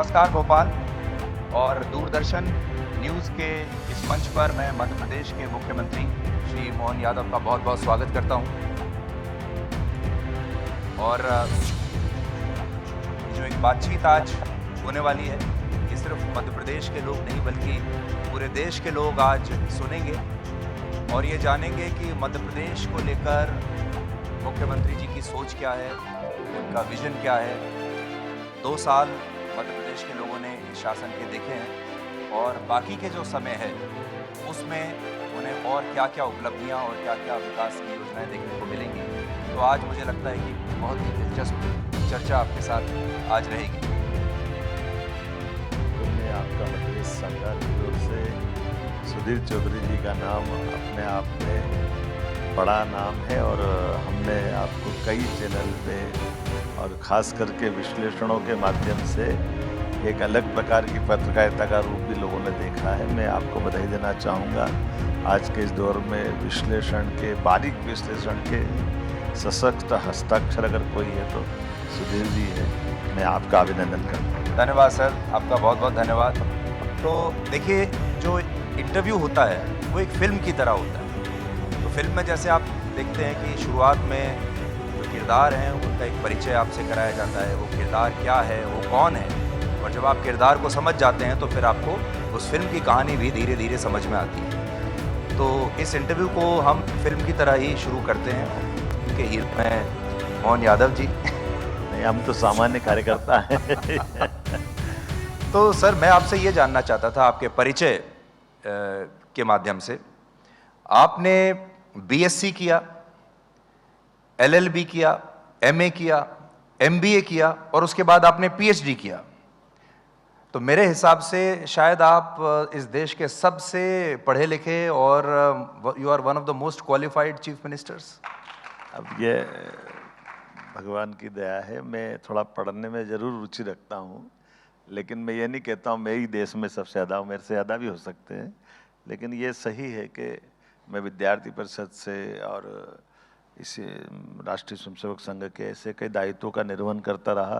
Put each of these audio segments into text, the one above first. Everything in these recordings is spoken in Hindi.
नमस्कार भोपाल और दूरदर्शन न्यूज़ के इस मंच पर मैं मध्य प्रदेश के मुख्यमंत्री श्री मोहन यादव का बहुत-बहुत स्वागत करता हूं। और ये जो एक बातचीत आज होने वाली है, ये सिर्फ मध्य प्रदेश के लोग नहीं बल्कि पूरे देश के लोग आज सुनेंगे और ये जानेंगे कि मध्य प्रदेश को लेकर मुख्यमंत्री जी की सोच क्या है, उनका विज़न क्या है। 2 साल मध्य प्रदेश के लोगों ने इस शासन के देखे हैं और बाकी के जो समय है उसमें उन्हें और क्या-क्या उपलब्धियां और क्या-क्या विकास की योजनाएं देखने को मिलेंगी। तो आज मुझे लगता है कि बहुत ही दिलचस्प चर्चा आपके साथ आज रहेगी। में आपका मजलिस सरकार की ओर से सुधीर चौधरी जी का नाम अपने आप में बड़ा नाम है और हमने आपको कई चैनल पे और ख़ास करके विश्लेषणों के माध्यम से एक अलग प्रकार की पत्रकारिता का रूप भी लोगों ने देखा है। मैं आपको बधाई देना चाहूँगा। आज के इस दौर में विश्लेषण के, बारीक विश्लेषण के सशक्त हस्ताक्षर अगर कोई है तो सुधीर जी है। मैं आपका अभिनंदन करता हूँ। धन्यवाद सर, आपका बहुत-बहुत धन्यवाद। तो देखिए, जो इंटरव्यू होता है वो एक फ़िल्म की तरह होता है। तो फिल्म में जैसे आप देखते हैं कि शुरुआत में जो किरदार हैं उनका एक परिचय आपसे कराया जाता है, वो किरदार क्या है, वो कौन है, और जब आप किरदार को समझ जाते हैं तो फिर आपको उस फिल्म की कहानी भी धीरे धीरे समझ में आती है। तो इस इंटरव्यू को हम फिल्म की तरह ही शुरू करते हैं। उनके हीरो हैं मोहन यादव जी। नहीं, हम तो सामान्य कार्यकर्ता हैं। तो सर, मैं आपसे ये जानना चाहता था आपके परिचय के माध्यम से। आपने बीएससी किया, एलएलबी किया, एमए किया, एमबीए किया और उसके बाद आपने पीएचडी किया। तो मेरे हिसाब से शायद आप इस देश के सबसे पढ़े लिखे और you are one of the most qualified chief ministers. अब ये भगवान की दया है। मैं थोड़ा पढ़ने में ज़रूर रुचि रखता हूँ, लेकिन मैं ये नहीं कहता हूँ मैं ही देश में सबसे ज़्यादा हूँ। मेरे से ज़्यादा भी हो सकते हैं, लेकिन ये सही है कि मैं विद्यार्थी परिषद से और इस राष्ट्रीय स्वयंसेवक संघ के ऐसे कई दायित्वों का निर्वहन करता रहा,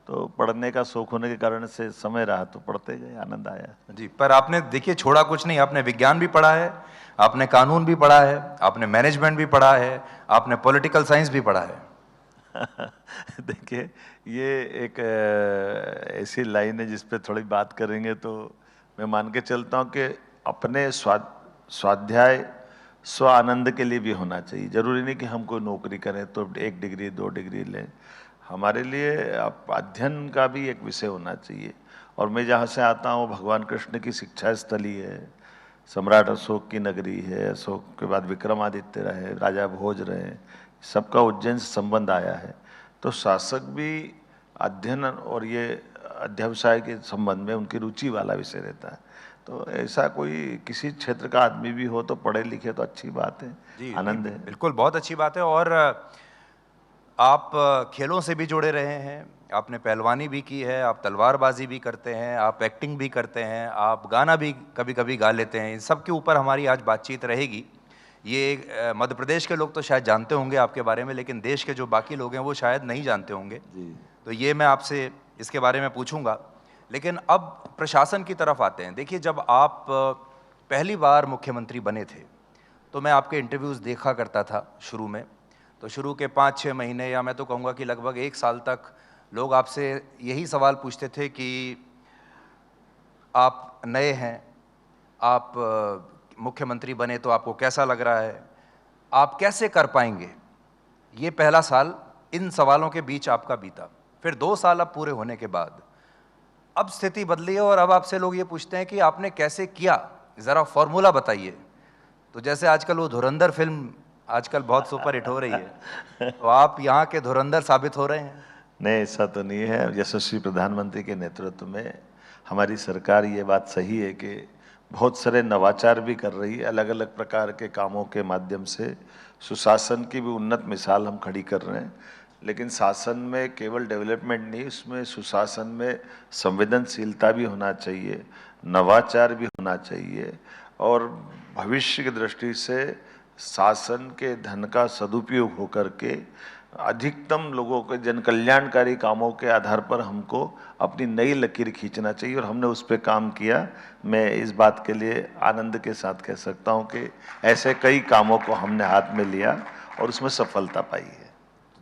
तो पढ़ने का शौक होने के कारण से समय रहा तो पढ़ते गए, आनंद आया जी। पर आपने देखिए छोड़ा कुछ नहीं, आपने विज्ञान भी पढ़ा है, आपने कानून भी पढ़ा है, आपने मैनेजमेंट भी पढ़ा है, आपने पॉलिटिकल साइंस भी पढ़ा है। देखिए, ये एक ऐसी लाइन है जिस पे थोड़ी बात करेंगे तो मैं मान के चलता हूँ कि अपने स्वाध्याय स्व आनंद के लिए भी होना चाहिए। जरूरी नहीं कि हम कोई नौकरी करें तो 1 डिग्री 2 डिग्री लें। हमारे लिए अध्ययन का भी एक विषय होना चाहिए। और मैं जहाँ से आता हूँ भगवान कृष्ण की शिक्षा स्थली है, सम्राट अशोक की नगरी है, अशोक के बाद विक्रमादित्य रहे, राजा भोज रहे, सबका उज्जैन से संबंध आया है। तो शासक भी अध्ययन और ये अध्यवसाय के संबंध में उनकी रुचि वाला विषय रहता है। तो ऐसा कोई किसी क्षेत्र का आदमी भी हो तो पढ़े लिखे तो अच्छी बात है, जी, आनंद है। बिल्कुल बहुत अच्छी बात है। और आप खेलों से भी जुड़े रहे हैं, आपने पहलवानी भी की है, आप तलवारबाजी भी करते हैं, आप एक्टिंग भी करते हैं, आप गाना भी कभी-कभी गा लेते हैं। इन सब के ऊपर हमारी आज बातचीत रहेगी। ये मध्य प्रदेश के लोग तो शायद जानते होंगे आपके बारे में, लेकिन देश के जो बाकी लोग हैं वो शायद नहीं जानते होंगे। जी। तो ये मैं आपसे इसके बारे में पूछूंगा। लेकिन अब प्रशासन की तरफ आते हैं। देखिए, जब आप पहली बार मुख्यमंत्री बने थे तो मैं आपके इंटरव्यूज़ देखा करता था शुरू में। तो शुरू के 5-6 महीने या मैं तो कहूँगा कि लगभग 1 साल तक लोग आपसे यही सवाल पूछते थे कि आप नए हैं, आप मुख्यमंत्री बने तो आपको कैसा लग रहा है, आप कैसे कर पाएंगे। ये पहला साल इन सवालों के बीच आपका बीता। फिर 2 साल अब पूरे होने के बाद अब स्थिति बदली है और अब आपसे लोग ये पूछते हैं कि आपने कैसे किया, ज़रा फॉर्मूला बताइए। तो जैसे आजकल वो धुरंधर फिल्म आजकल बहुत सुपर हिट हो रही है, तो आप यहाँ के धुरंधर साबित हो रहे हैं। नहीं, ऐसा तो नहीं है। यशस्वी प्रधानमंत्री के नेतृत्व में हमारी सरकार, ये बात सही है कि बहुत सारे नवाचार भी कर रही है। अलग अलग प्रकार के कामों के माध्यम से सुशासन की भी उन्नत मिसाल हम खड़ी कर रहे हैं। लेकिन शासन में केवल डेवलपमेंट नहीं, उसमें सुशासन में संवेदनशीलता भी होना चाहिए, नवाचार भी होना चाहिए और भविष्य की दृष्टि से शासन के धन का सदुपयोग होकर के अधिकतम लोगों के जन कल्याणकारी कामों के आधार पर हमको अपनी नई लकीर खींचना चाहिए और हमने उस पर काम किया। मैं इस बात के लिए आनंद के साथ कह सकता हूं कि ऐसे कई कामों को हमने हाथ में लिया और उसमें सफलता पाई है।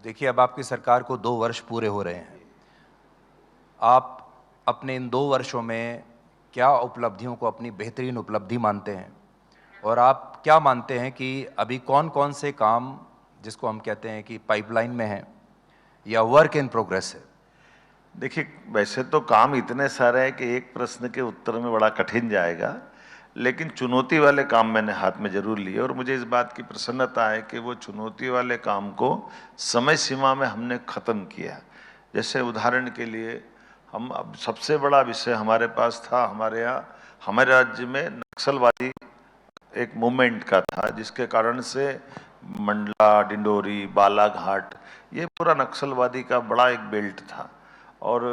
देखिए, अब आपकी सरकार को 2 वर्ष पूरे हो रहे हैं। आप अपने इन 2 वर्षों में क्या उपलब्धियों को अपनी बेहतरीन उपलब्धि मानते हैं? और आप क्या मानते हैं कि अभी कौन-कौन से काम, जिसको हम कहते हैं कि पाइपलाइन में हैं या वर्क इन प्रोग्रेस है? देखिए, वैसे तो काम इतने सारे हैं कि एक प्रश्न के उत्तर में बड़ा कठिन जाएगा, लेकिन चुनौती वाले काम मैंने हाथ में जरूर लिए और मुझे इस बात की प्रसन्नता है कि वो चुनौती वाले काम को समय सीमा में हमने खत्म किया। जैसे उदाहरण के लिए, हम अब सबसे बड़ा विषय हमारे पास था, हमारे यहाँ हमारे राज्य में नक्सलवादी एक मूवमेंट का था, जिसके कारण से मंडला, डिंडोरी, बालाघाट, ये पूरा नक्सलवादी का बड़ा एक बेल्ट था। और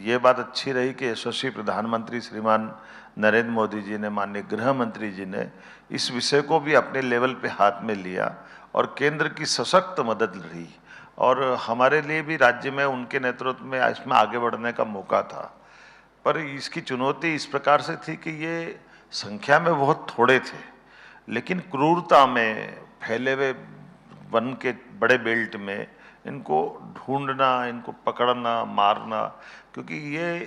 ये बात अच्छी रही कि यशस्वी प्रधानमंत्री श्रीमान नरेंद्र मोदी जी ने, माननीय गृह मंत्री जी ने इस विषय को भी अपने लेवल पे हाथ में लिया और केंद्र की सशक्त मदद रही और हमारे लिए भी राज्य में उनके नेतृत्व में इसमें आगे बढ़ने का मौका था। पर इसकी चुनौती इस प्रकार से थी कि ये संख्या में बहुत थोड़े थे, लेकिन क्रूरता में फैले हुए वन के बड़े बेल्ट में इनको ढूंढना, इनको पकड़ना, मारना, क्योंकि ये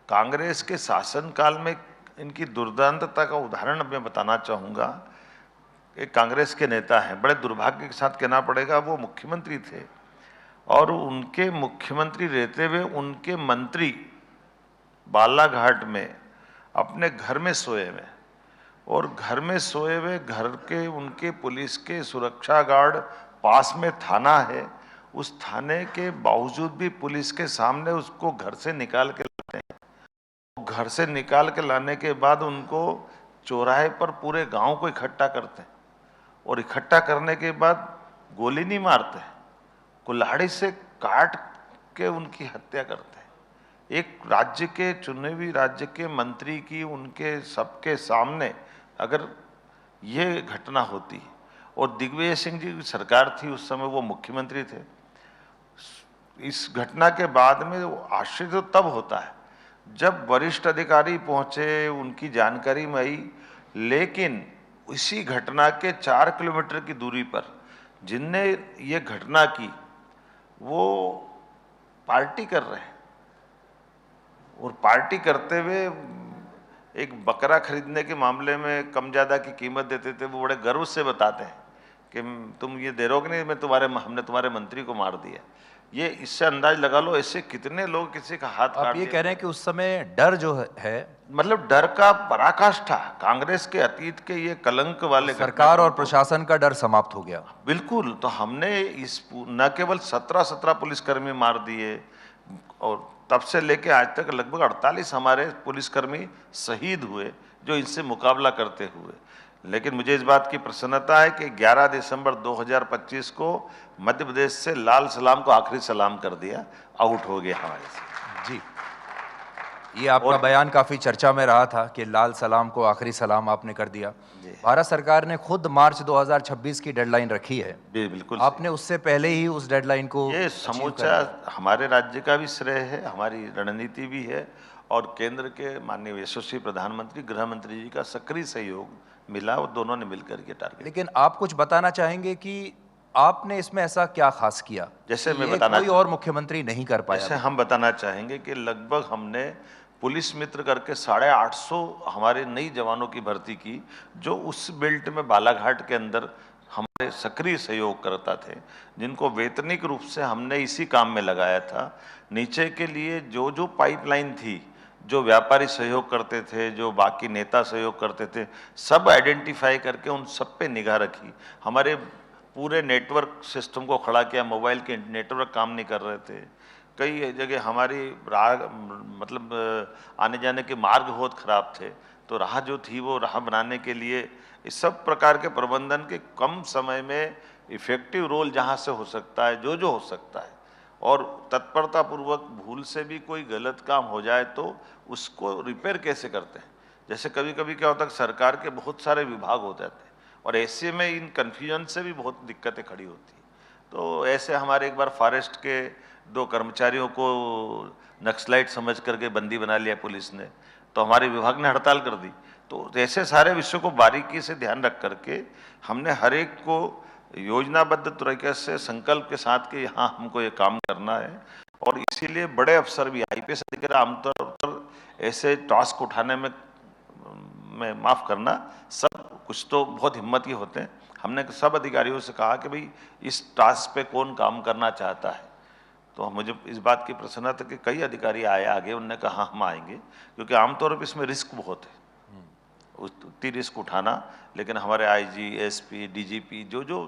कांग्रेस के शासनकाल में इनकी दुर्दांतता का उदाहरण मैं बताना चाहूँगा। एक कांग्रेस के नेता हैं, बड़े दुर्भाग्य के साथ कहना पड़ेगा, वो मुख्यमंत्री थे और उनके मुख्यमंत्री रहते हुए उनके मंत्री बालाघाट में अपने घर में सोए हुए और घर में सोए हुए घर के उनके पुलिस के सुरक्षा गार्ड, पास में थाना है, उस थाने के बावजूद भी पुलिस के सामने उसको घर से निकाल के लाते हैं। घर से निकाल के लाने के बाद उनको चौराहे पर पूरे गांव को इकट्ठा करते हैं और इकट्ठा करने के बाद गोली नहीं मारते, कुल्हाड़ी से काट के उनकी हत्या करते हैं। एक राज्य के चुने हुए राज्य के मंत्री की उनके सबके सामने अगर ये घटना होती, और दिग्विजय सिंह जी की सरकार थी उस समय, वो मुख्यमंत्री थे, इस घटना के बाद में आश्चर्य तो तब होता है जब वरिष्ठ अधिकारी पहुंचे, उनकी जानकारी में आई, लेकिन इसी घटना के 4 किलोमीटर की दूरी पर जिनने ये घटना की वो पार्टी कर रहे हैं और पार्टी करते हुए एक बकरा खरीदने के मामले में कम ज़्यादा की कीमत देते थे। वो बड़े गर्व से बताते हैं कि तुम ये दे रहे हो कि नहीं, हमने तुम्हारे मंत्री को मार दिया। ये इससे अंदाज लगा लो ऐसे कितने लोग किसी का हाथ काट। आप ये कह रहे हैं कि उस समय डर जो है, मतलब डर का पराकाष्ठा, कांग्रेस के अतीत के ये कलंक वाले सरकार और प्रशासन का डर समाप्त हो गया। बिल्कुल। तो हमने इस न केवल 17 पुलिसकर्मी मार दिए और तब से लेके आज तक लगभग 48 हमारे पुलिसकर्मी शहीद हुए जो इनसे मुकाबला करते हुए। लेकिन मुझे इस बात की प्रसन्नता है कि 11 दिसंबर 2025 को मध्य प्रदेश से लाल सलाम को आखिरी सलाम कर दिया, आउट हो गया हमारे से। जी, ये आपका बयान काफी चर्चा में रहा था कि लाल सलाम को आखिरी सलाम आपने कर दिया। भारत सरकार ने खुद मार्च 2026 की डेडलाइन रखी है। बिल्कुल, आपने उससे पहले ही उस डेडलाइन को, ये समूचा हमारे राज्य का भी श्रेय है, हमारी रणनीति भी है और केंद्र के माननीय यशस्वी प्रधानमंत्री गृह मंत्री जी का सक्रिय सहयोग मिला और दोनों ने मिलकर के टारगेट। लेकिन आप कुछ बताना चाहेंगे कि आपने इसमें ऐसा क्या खास किया जैसे मैं बताना, कोई और मुख्यमंत्री नहीं कर पाया? जैसे हम बताना चाहेंगे कि लगभग हमने पुलिस मित्र करके 850 हमारे नई जवानों की भर्ती की, जो उस बेल्ट में बालाघाट के अंदर हमारे सक्रिय सहयोग करता थे, जिनको वैतनिक रूप से हमने इसी काम में लगाया था। नीचे के लिए जो जो पाइपलाइन थी, जो व्यापारी सहयोग करते थे, जो बाकी नेता सहयोग करते थे, सब आइडेंटिफाई करके उन सब पे निगाह रखी। हमारे पूरे नेटवर्क सिस्टम को खड़ा किया, मोबाइल के नेटवर्क काम नहीं कर रहे थे, कई जगह हमारी मतलब आने जाने के मार्ग बहुत खराब थे, तो राह जो थी वो राह बनाने के लिए इस सब प्रकार के प्रबंधन के कम समय में इफेक्टिव रोल जहाँ से हो सकता है, जो हो सकता है, और तत्परता पूर्वक भूल से भी कोई गलत काम हो जाए तो उसको रिपेयर कैसे करते हैं। जैसे कभी कभी क्या होता है, सरकार के बहुत सारे विभाग हो जाते हैं और ऐसे में इन कन्फ्यूजन से भी बहुत दिक्कतें खड़ी होती हैं। तो ऐसे हमारे एक बार फॉरेस्ट के 2 कर्मचारियों को नक्सलाइट समझ करके बंदी बना लिया पुलिस ने, तो हमारे विभाग ने हड़ताल कर दी। तो ऐसे सारे विषयों को बारीकी से ध्यान रख करके हमने हर एक को योजनाबद्ध तरीके से संकल्प के साथ कि हाँ हमको ये काम करना है, और इसीलिए बड़े अफसर भी आईपीएस अधिकारी आमतौर पर ऐसे टास्क उठाने में माफ करना, सब कुछ तो बहुत हिम्मत ही होते हैं। हमने सब अधिकारियों से कहा कि भाई इस टास्क पे कौन काम करना चाहता है, तो मुझे इस बात की प्रसन्नता कि कई अधिकारी आए आगे, उन्होंने कहा हाँ हम आएंगे, क्योंकि आमतौर पर इसमें रिस्क बहुत है, उतनी रिस्क उठाना। लेकिन हमारे आईजी, एसपी, डीजीपी जो जो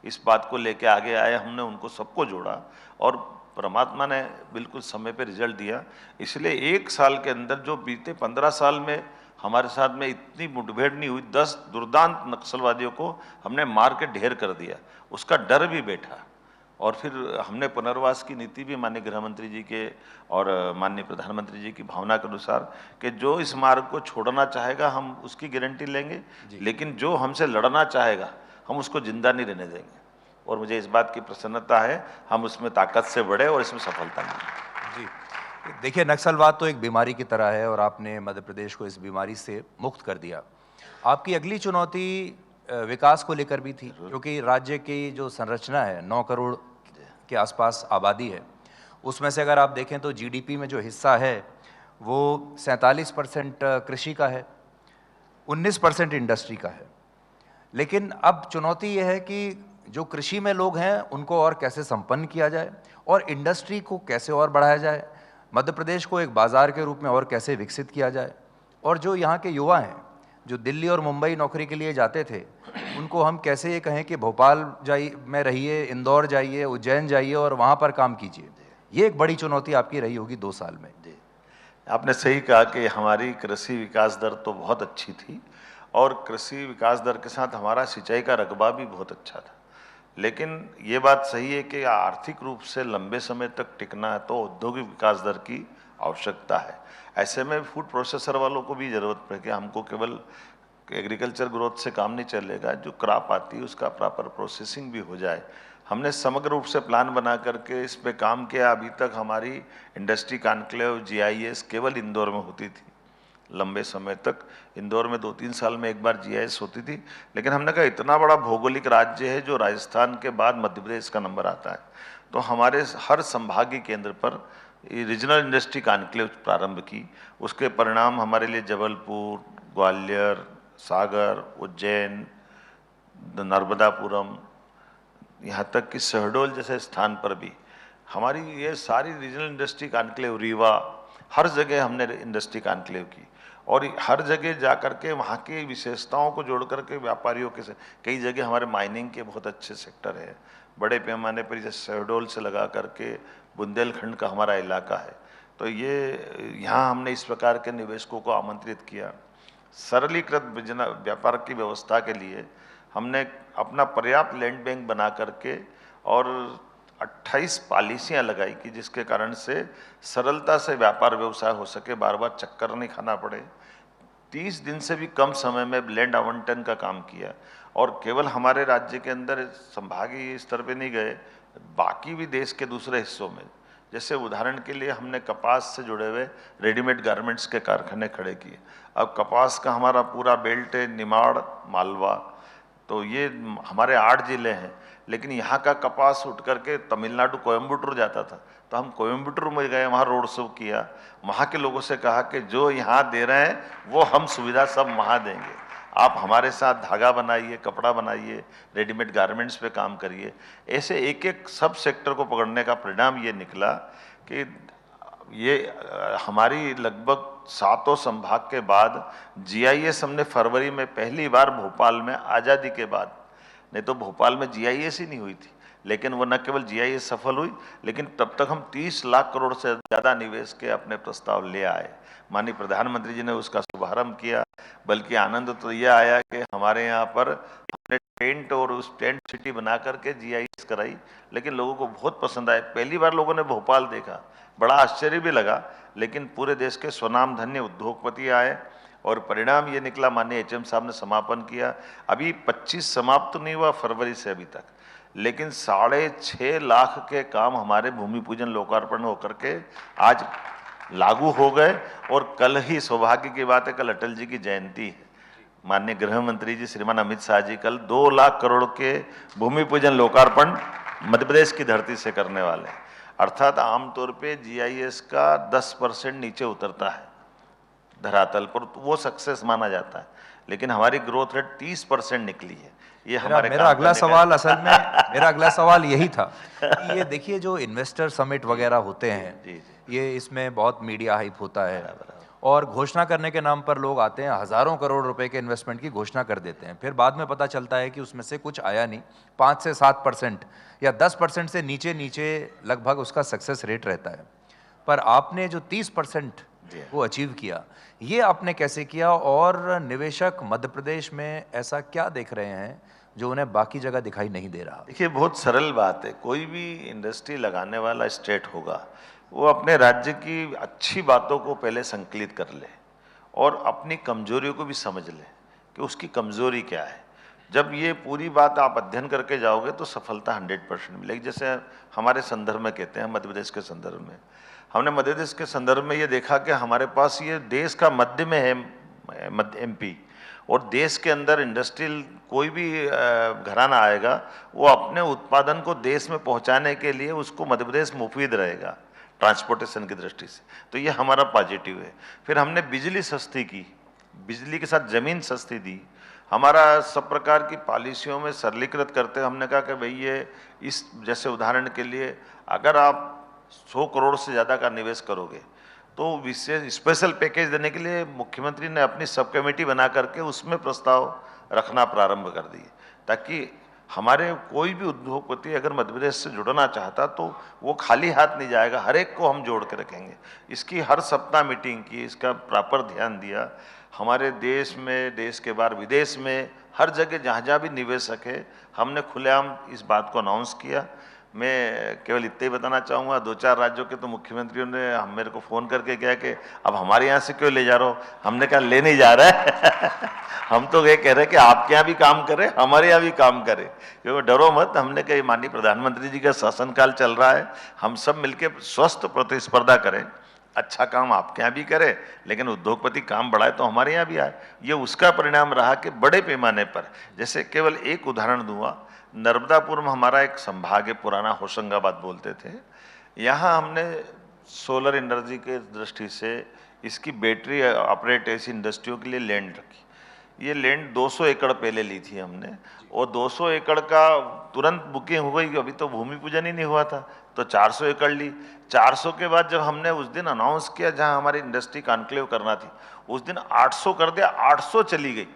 इस बात को लेके आगे आए, हमने उनको सबको जोड़ा और परमात्मा ने बिल्कुल समय पे रिजल्ट दिया। इसलिए 1 साल के अंदर जो बीते 15 साल में हमारे साथ में इतनी मुठभेड़ नहीं हुई, 10 दुर्दांत नक्सलवादियों को हमने मार के ढेर कर दिया, उसका डर भी बैठा। और फिर हमने पुनर्वास की नीति भी माननीय गृह मंत्री जी के और माननीय प्रधानमंत्री जी की भावना के अनुसार कि जो इस मार्ग को छोड़ना चाहेगा हम उसकी गारंटी लेंगे, लेकिन जो हमसे लड़ना चाहेगा हम उसको जिंदा नहीं रहने देंगे। और मुझे इस बात की प्रसन्नता है हम उसमें ताकत से बढ़े और इसमें सफलता मिली। जी, देखिए नक्सलवाद तो एक बीमारी की तरह है और आपने मध्य प्रदेश को इस बीमारी से मुक्त कर दिया। आपकी अगली चुनौती विकास को लेकर भी थी, क्योंकि राज्य की जो संरचना है 9 करोड़ के आसपास आबादी है, उसमें से अगर आप देखें तो जीडीपी में जो हिस्सा है वो 47% कृषि का है, 19% इंडस्ट्री का है। लेकिन अब चुनौती यह है कि जो कृषि में लोग हैं उनको और कैसे संपन्न किया जाए और इंडस्ट्री को कैसे और बढ़ाया जाए, मध्य प्रदेश को एक बाजार के रूप में और कैसे विकसित किया जाए। और जो यहाँ के युवा हैं जो दिल्ली और मुंबई नौकरी के लिए जाते थे, उनको हम कैसे ये कहें कि भोपाल में रहिए, इंदौर जाइए, उज्जैन जाइए और वहाँ पर काम कीजिए। ये एक बड़ी चुनौती आपकी रही होगी 2 साल में। जी, आपने सही कहा कि हमारी कृषि विकास दर तो बहुत अच्छी थी और कृषि विकास दर के साथ हमारा सिंचाई का रकबा भी बहुत अच्छा था। लेकिन ये बात सही है कि आर्थिक रूप से लंबे समय तक टिकना है तो औद्योगिक विकास दर की आवश्यकता है। ऐसे में फूड प्रोसेसर वालों को भी जरूरत पड़ेगी। हमको केवल एग्रीकल्चर ग्रोथ से काम नहीं चलेगा, जो क्रॉप आती है उसका प्रॉपर प्रोसेसिंग भी हो जाए। हमने समग्र रूप से प्लान बना करके इस पे काम किया। अभी तक हमारी इंडस्ट्री कॉन्क्लेव जीआईएस केवल इंदौर में होती थी, लंबे समय तक इंदौर में 2-3 साल में एक बार जीआईएस होती थी। लेकिन हमने कहा इतना बड़ा भौगोलिक राज्य है जो राजस्थान के बाद मध्य प्रदेश का नंबर आता है, तो हमारे हर संभागीय केंद्र पर रीजनल इंडस्ट्री कॉन्क्लेव प्रारंभ की। उसके परिणाम हमारे लिए जबलपुर, ग्वालियर, सागर, उज्जैन, नर्मदापुरम, यहाँ तक कि शहडोल जैसे स्थान पर भी हमारी ये सारी रीजनल इंडस्ट्री कॉन्क्लेव, रीवा, हर जगह हमने इंडस्ट्री कॉन्क्लेव की और हर जगह जा कर के वहाँ की विशेषताओं को जोड़ करके व्यापारियों के से कई जगह हमारे माइनिंग के बहुत अच्छे सेक्टर है, बड़े पैमाने पर जैसे शहडोल से लगा करके बुंदेलखंड का हमारा इलाका है। तो ये यहाँ हमने इस प्रकार के निवेशकों को आमंत्रित किया। सरलीकृत व्यापार की व्यवस्था के लिए हमने अपना पर्याप्त लैंड बैंक बना करके और 28 पॉलिसियां लगाई कि जिसके कारण से सरलता से व्यापार व्यवसाय हो सके, बार बार चक्कर नहीं खाना पड़े। 30 दिन से भी कम समय में लैंड आवंटन का काम किया और केवल हमारे राज्य के अंदर संभागीय स्तर पे नहीं गए, बाकी भी देश के दूसरे हिस्सों में। जैसे उदाहरण के लिए हमने कपास से जुड़े हुए रेडीमेड गारमेंट्स के कारखाने खड़े किए। अब कपास का हमारा पूरा बेल्ट है, निमाड़, मालवा, तो ये हमारे 8 जिले हैं, लेकिन यहाँ का कपास उठ करके तमिलनाडु कोयम्बटूर जाता था, तो हम कोयम्बटूर में गए, वहाँ रोड शो किया, वहाँ के लोगों से कहा कि जो यहाँ दे रहे हैं वो हम सुविधा सब वहाँ देंगे, आप हमारे साथ धागा बनाइए, कपड़ा बनाइए, रेडीमेड गारमेंट्स पे काम करिए। ऐसे एक एक सब सेक्टर को पकड़ने का परिणाम ये निकला कि ये हमारी लगभग 7 संभाग के बाद जीआईएस हमने फरवरी में पहली बार भोपाल में आज़ादी के बाद, नहीं तो भोपाल में जीआईएस ही नहीं हुई थी, लेकिन वो न केवल जीआईएस सफल हुई, लेकिन तब तक हम 30 लाख करोड़ से ज़्यादा निवेश के अपने प्रस्ताव ले आए। माननीय प्रधानमंत्री जी ने उसका शुभारंभ किया। बल्कि आनंद तो यह आया कि हमारे यहाँ पर हमने टेंट और उस टेंट सिटी बना करके जीआईएस कराई, लेकिन लोगों को बहुत पसंद आया। पहली बार लोगों ने भोपाल देखा, बड़ा आश्चर्य भी लगा, लेकिन पूरे देश के स्वनाम धन्य उद्योगपति आए और परिणाम ये निकला। माननीय एचएम साहब ने समापन किया। अभी 25 समाप्त नहीं हुआ फरवरी से अभी तक, लेकिन 6.5 लाख के काम हमारे भूमि पूजन लोकार्पण होकर के आज लागू हो गए। और कल ही सौभाग्य की बात है, कल अटल जी की जयंती है। माननीय गृह मंत्री जी श्रीमान अमित शाह जी कल 2 लाख करोड़ के भूमि पूजन लोकार्पण मध्य प्रदेश की धरती से करने वाले हैं। अर्थात आमतौर पे जीआईएस का 10% नीचे उतरता है धरातल पर, तो वो सक्सेस माना जाता है, लेकिन हमारी ग्रोथ रेट 30% निकली है। ये हमारे मेरा अगला सवाल असल में मेरा अगला सवाल यही था कि ये देखिए जो इन्वेस्टर समिट वगैरह होते हैं, जी। ये इसमें बहुत मीडिया हाइप होता है और घोषणा करने के नाम पर लोग आते हैं, हजारों करोड़ रुपए के इन्वेस्टमेंट की घोषणा कर देते हैं, फिर बाद में पता चलता है कि उसमें से कुछ आया नहीं। 5 से 7% या 10% से नीचे नीचे लगभग उसका सक्सेस रेट रहता है। पर आपने जो 30% वो अचीव किया, ये आपने कैसे किया? और निवेशक मध्य प्रदेश में ऐसा क्या देख रहे हैं जो उन्हें बाकी जगह दिखाई नहीं दे रहा? देखिए, बहुत सरल बात है। कोई भी इंडस्ट्री लगाने वाला स्टेट होगा, वो अपने राज्य की अच्छी बातों को पहले संकलित कर ले और अपनी कमजोरियों को भी समझ ले कि उसकी कमजोरी क्या है। जब ये पूरी बात आप अध्ययन करके जाओगे तो सफलता 100% मिलेगी। जैसे हमारे संदर्भ में कहते हैं, मध्य प्रदेश के संदर्भ में, हमने मध्य प्रदेश के संदर्भ में ये देखा कि हमारे पास ये देश का मध्य में है, मध्य एमपी, और देश के अंदर इंडस्ट्रियल कोई भी घराना आएगा, वो अपने उत्पादन को देश में पहुंचाने के लिए उसको मध्य प्रदेश मुफीद रहेगा ट्रांसपोर्टेशन की दृष्टि से। तो ये हमारा पॉजिटिव है। फिर हमने बिजली सस्ती की, बिजली के साथ जमीन सस्ती दी। हमारा सब प्रकार की पॉलिसियों में सरलीकृत करते हमने कहा कि भाई ये इस जैसे उदाहरण के लिए अगर आप 100 करोड़ से ज़्यादा का निवेश करोगे तो विशेष स्पेशल पैकेज देने के लिए मुख्यमंत्री ने अपनी सब कमेटी बना करके उसमें प्रस्ताव रखना प्रारंभ कर दिए, ताकि हमारे कोई भी उद्योगपति अगर मध्य प्रदेश से जुड़ना चाहता तो वो खाली हाथ नहीं जाएगा, हर एक को हम जोड़ के रखेंगे। इसकी हर सप्ताह मीटिंग की, इसका प्रॉपर ध्यान दिया। हमारे देश में, देश के बाहर, विदेश में, हर जगह जहाँ जहाँ भी निवेशक है, हमने खुलेआम इस बात को अनाउंस किया। मैं केवल इतना ही बताना चाहूँगा, 2-4 राज्यों के तो मुख्यमंत्रियों ने मेरे को फ़ोन करके कहा कि अब हमारे यहाँ से क्यों ले जा रहे हो? हमने कहा ले नहीं जा रहा है हम तो ये कह रहे हैं कि आपके यहाँ भी काम करें, हमारे यहाँ भी काम करें, क्योंकि डरो मत। हमने कहा माननीय प्रधानमंत्री जी का शासनकाल चल रहा है, हम सब मिलकर स्वस्थ प्रतिस्पर्धा करें, अच्छा काम आपके यहाँ भी करे, लेकिन उद्योगपति काम बढ़ाए तो हमारे यहाँ भी आए। ये उसका परिणाम रहा कि बड़े पैमाने पर, जैसे केवल एक उदाहरण दूंगा, नर्मदापुर में हमारा एक संभाग है, पुराना होशंगाबाद बोलते थे, यहाँ हमने सोलर एनर्जी के दृष्टि से इसकी बैटरी ऑपरेट ऐसी इंडस्ट्रियों के लिए लैंड रखी। ये लैंड 200 एकड़ पहले ली थी हमने, और 200 एकड़ का तुरंत बुकिंग हो गई, अभी तो भूमि पूजन ही नहीं हुआ था, तो 400 एकड़ ली। 400 के बाद जब हमने उस दिन अनाउंस किया जहां हमारी इंडस्ट्री कॉन्क्लेव करना थी, उस दिन 800 कर दिया, 800 चली गई।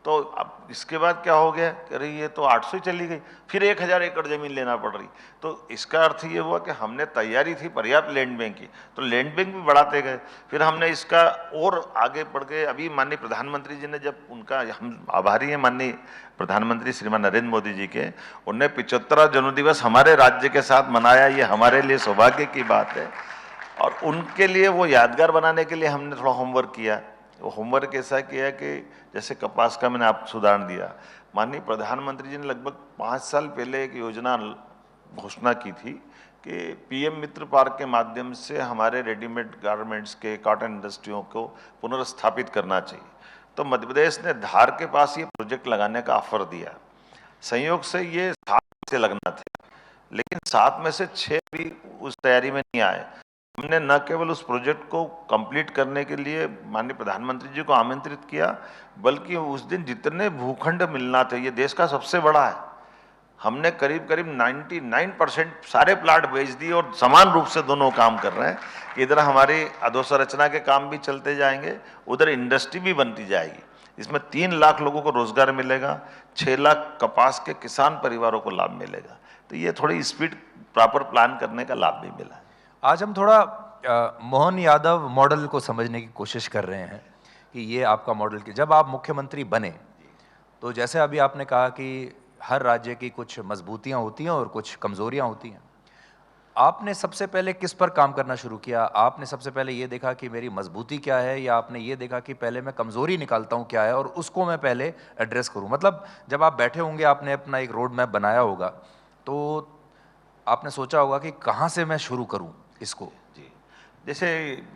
तो अब इसके बाद क्या हो गया, अरे ये तो 800 ही चली गई, फिर 1000 एकड़ जमीन लेना पड़ रही। तो इसका अर्थ ये हुआ कि हमने तैयारी थी पर्याप्त लैंड बैंक की, तो लैंड बैंक भी बढ़ाते गए। फिर हमने इसका और आगे बढ़ गए। अभी माननीय प्रधानमंत्री जी ने, जब उनका, हम आभारी हैं माननीय प्रधानमंत्री श्रीमान नरेंद्र मोदी जी के, उन्होंने 75वां जन्मदिवस हमारे राज्य के साथ मनाया। ये हमारे लिए सौभाग्य की बात है, और उनके लिए वो यादगार बनाने के लिए हमने थोड़ा होमवर्क किया। वो होमवर्क ऐसा किया कि जैसे कपास का मैंने आपको उदाहरण दिया, माननीय प्रधानमंत्री जी ने लगभग 5 साल पहले एक योजना घोषणा की थी कि पीएम मित्र पार्क के माध्यम से हमारे रेडीमेड गारमेंट्स के, कॉटन इंडस्ट्रियों को पुनर्स्थापित करना चाहिए। तो मध्य प्रदेश ने धार के पास ये प्रोजेक्ट लगाने का ऑफर दिया। संयोग से ये 7 से लगना था, लेकिन 7 में से 6 भी उस तैयारी में नहीं आए। हमने न केवल उस प्रोजेक्ट को कंप्लीट करने के लिए माननीय प्रधानमंत्री जी को आमंत्रित किया, बल्कि उस दिन जितने भूखंड मिलना थे, ये देश का सबसे बड़ा है, हमने करीब करीब 99% सारे प्लाट बेच दिए, और समान रूप से दोनों काम कर रहे हैं। इधर हमारी अधोसंरचना के काम भी चलते जाएंगे, उधर इंडस्ट्री भी बनती जाएगी। इसमें 3 लाख लोगों को रोजगार मिलेगा, 6 लाख कपास के किसान परिवारों को लाभ मिलेगा। तो ये थोड़ी स्पीड प्रॉपर प्लान करने का लाभ भी मिला। आज हम थोड़ा मोहन यादव मॉडल को समझने की कोशिश कर रहे हैं कि ये आपका मॉडल कि जब आप मुख्यमंत्री बने, तो जैसे अभी आपने कहा कि हर राज्य की कुछ मजबूतियां होती हैं और कुछ कमजोरियां होती हैं। आपने सबसे पहले किस पर काम करना शुरू किया? आपने सबसे पहले ये देखा कि मेरी मजबूती क्या है, या आपने ये देखा कि पहले मैं कमजोरी निकालता हूँ क्या है और उसको मैं पहले एड्रेस करूँ? मतलब जब आप बैठे होंगे, आपने अपना एक रोड मैप बनाया होगा, तो आपने सोचा होगा कि कहाँ से मैं शुरू करूँ इसको। जी, जैसे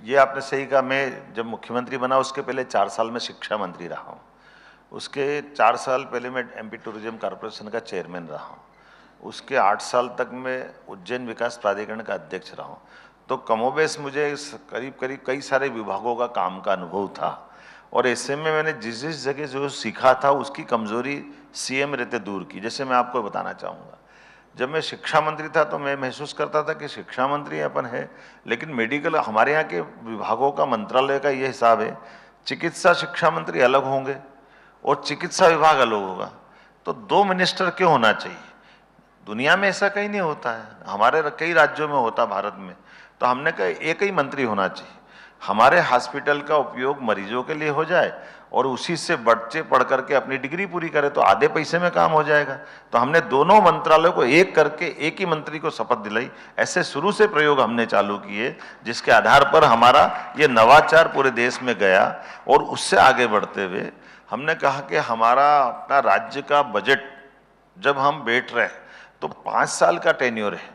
ये आपने सही कहा, मैं जब मुख्यमंत्री बना उसके पहले 4 साल में शिक्षा मंत्री रहा हूँ। उसके 4 साल पहले मैं एमपी टूरिज्म कॉरपोरेशन का चेयरमैन रहा हूँ। उसके 8 साल तक मैं उज्जैन विकास प्राधिकरण का अध्यक्ष रहा हूँ। तो कमोबेश मुझे करीब करीब कई सारे विभागों का काम का अनुभव था, और ऐसे में मैंने जिस जिस जगह जो सीखा था उसकी कमजोरी सीएम रहते दूर की। जैसे मैं आपको बताना चाहूँगा, जब मैं शिक्षा मंत्री था तो मैं महसूस करता था कि शिक्षा मंत्री अपन है, लेकिन मेडिकल हमारे यहाँ के विभागों का मंत्रालय का ये हिसाब है, चिकित्सा शिक्षा मंत्री अलग होंगे और चिकित्सा विभाग अलग होगा। तो 2 मिनिस्टर क्यों होना चाहिए? दुनिया में ऐसा कहीं नहीं होता है, हमारे कई राज्यों में होता भारत में। तो हमने कहा एक ही मंत्री होना चाहिए, हमारे हॉस्पिटल का उपयोग मरीजों के लिए हो जाए और उसी से बच्चे पढ़ करके अपनी डिग्री पूरी करे तो आधे पैसे में काम हो जाएगा। तो हमने दोनों मंत्रालयों को एक करके एक ही मंत्री को शपथ दिलाई। ऐसे शुरू से प्रयोग हमने चालू किए, जिसके आधार पर हमारा ये नवाचार पूरे देश में गया। और उससे आगे बढ़ते हुए हमने कहा कि हमारा अपना राज्य का बजट जब हम बैठ रहे तो 5 साल का टेन्योर है,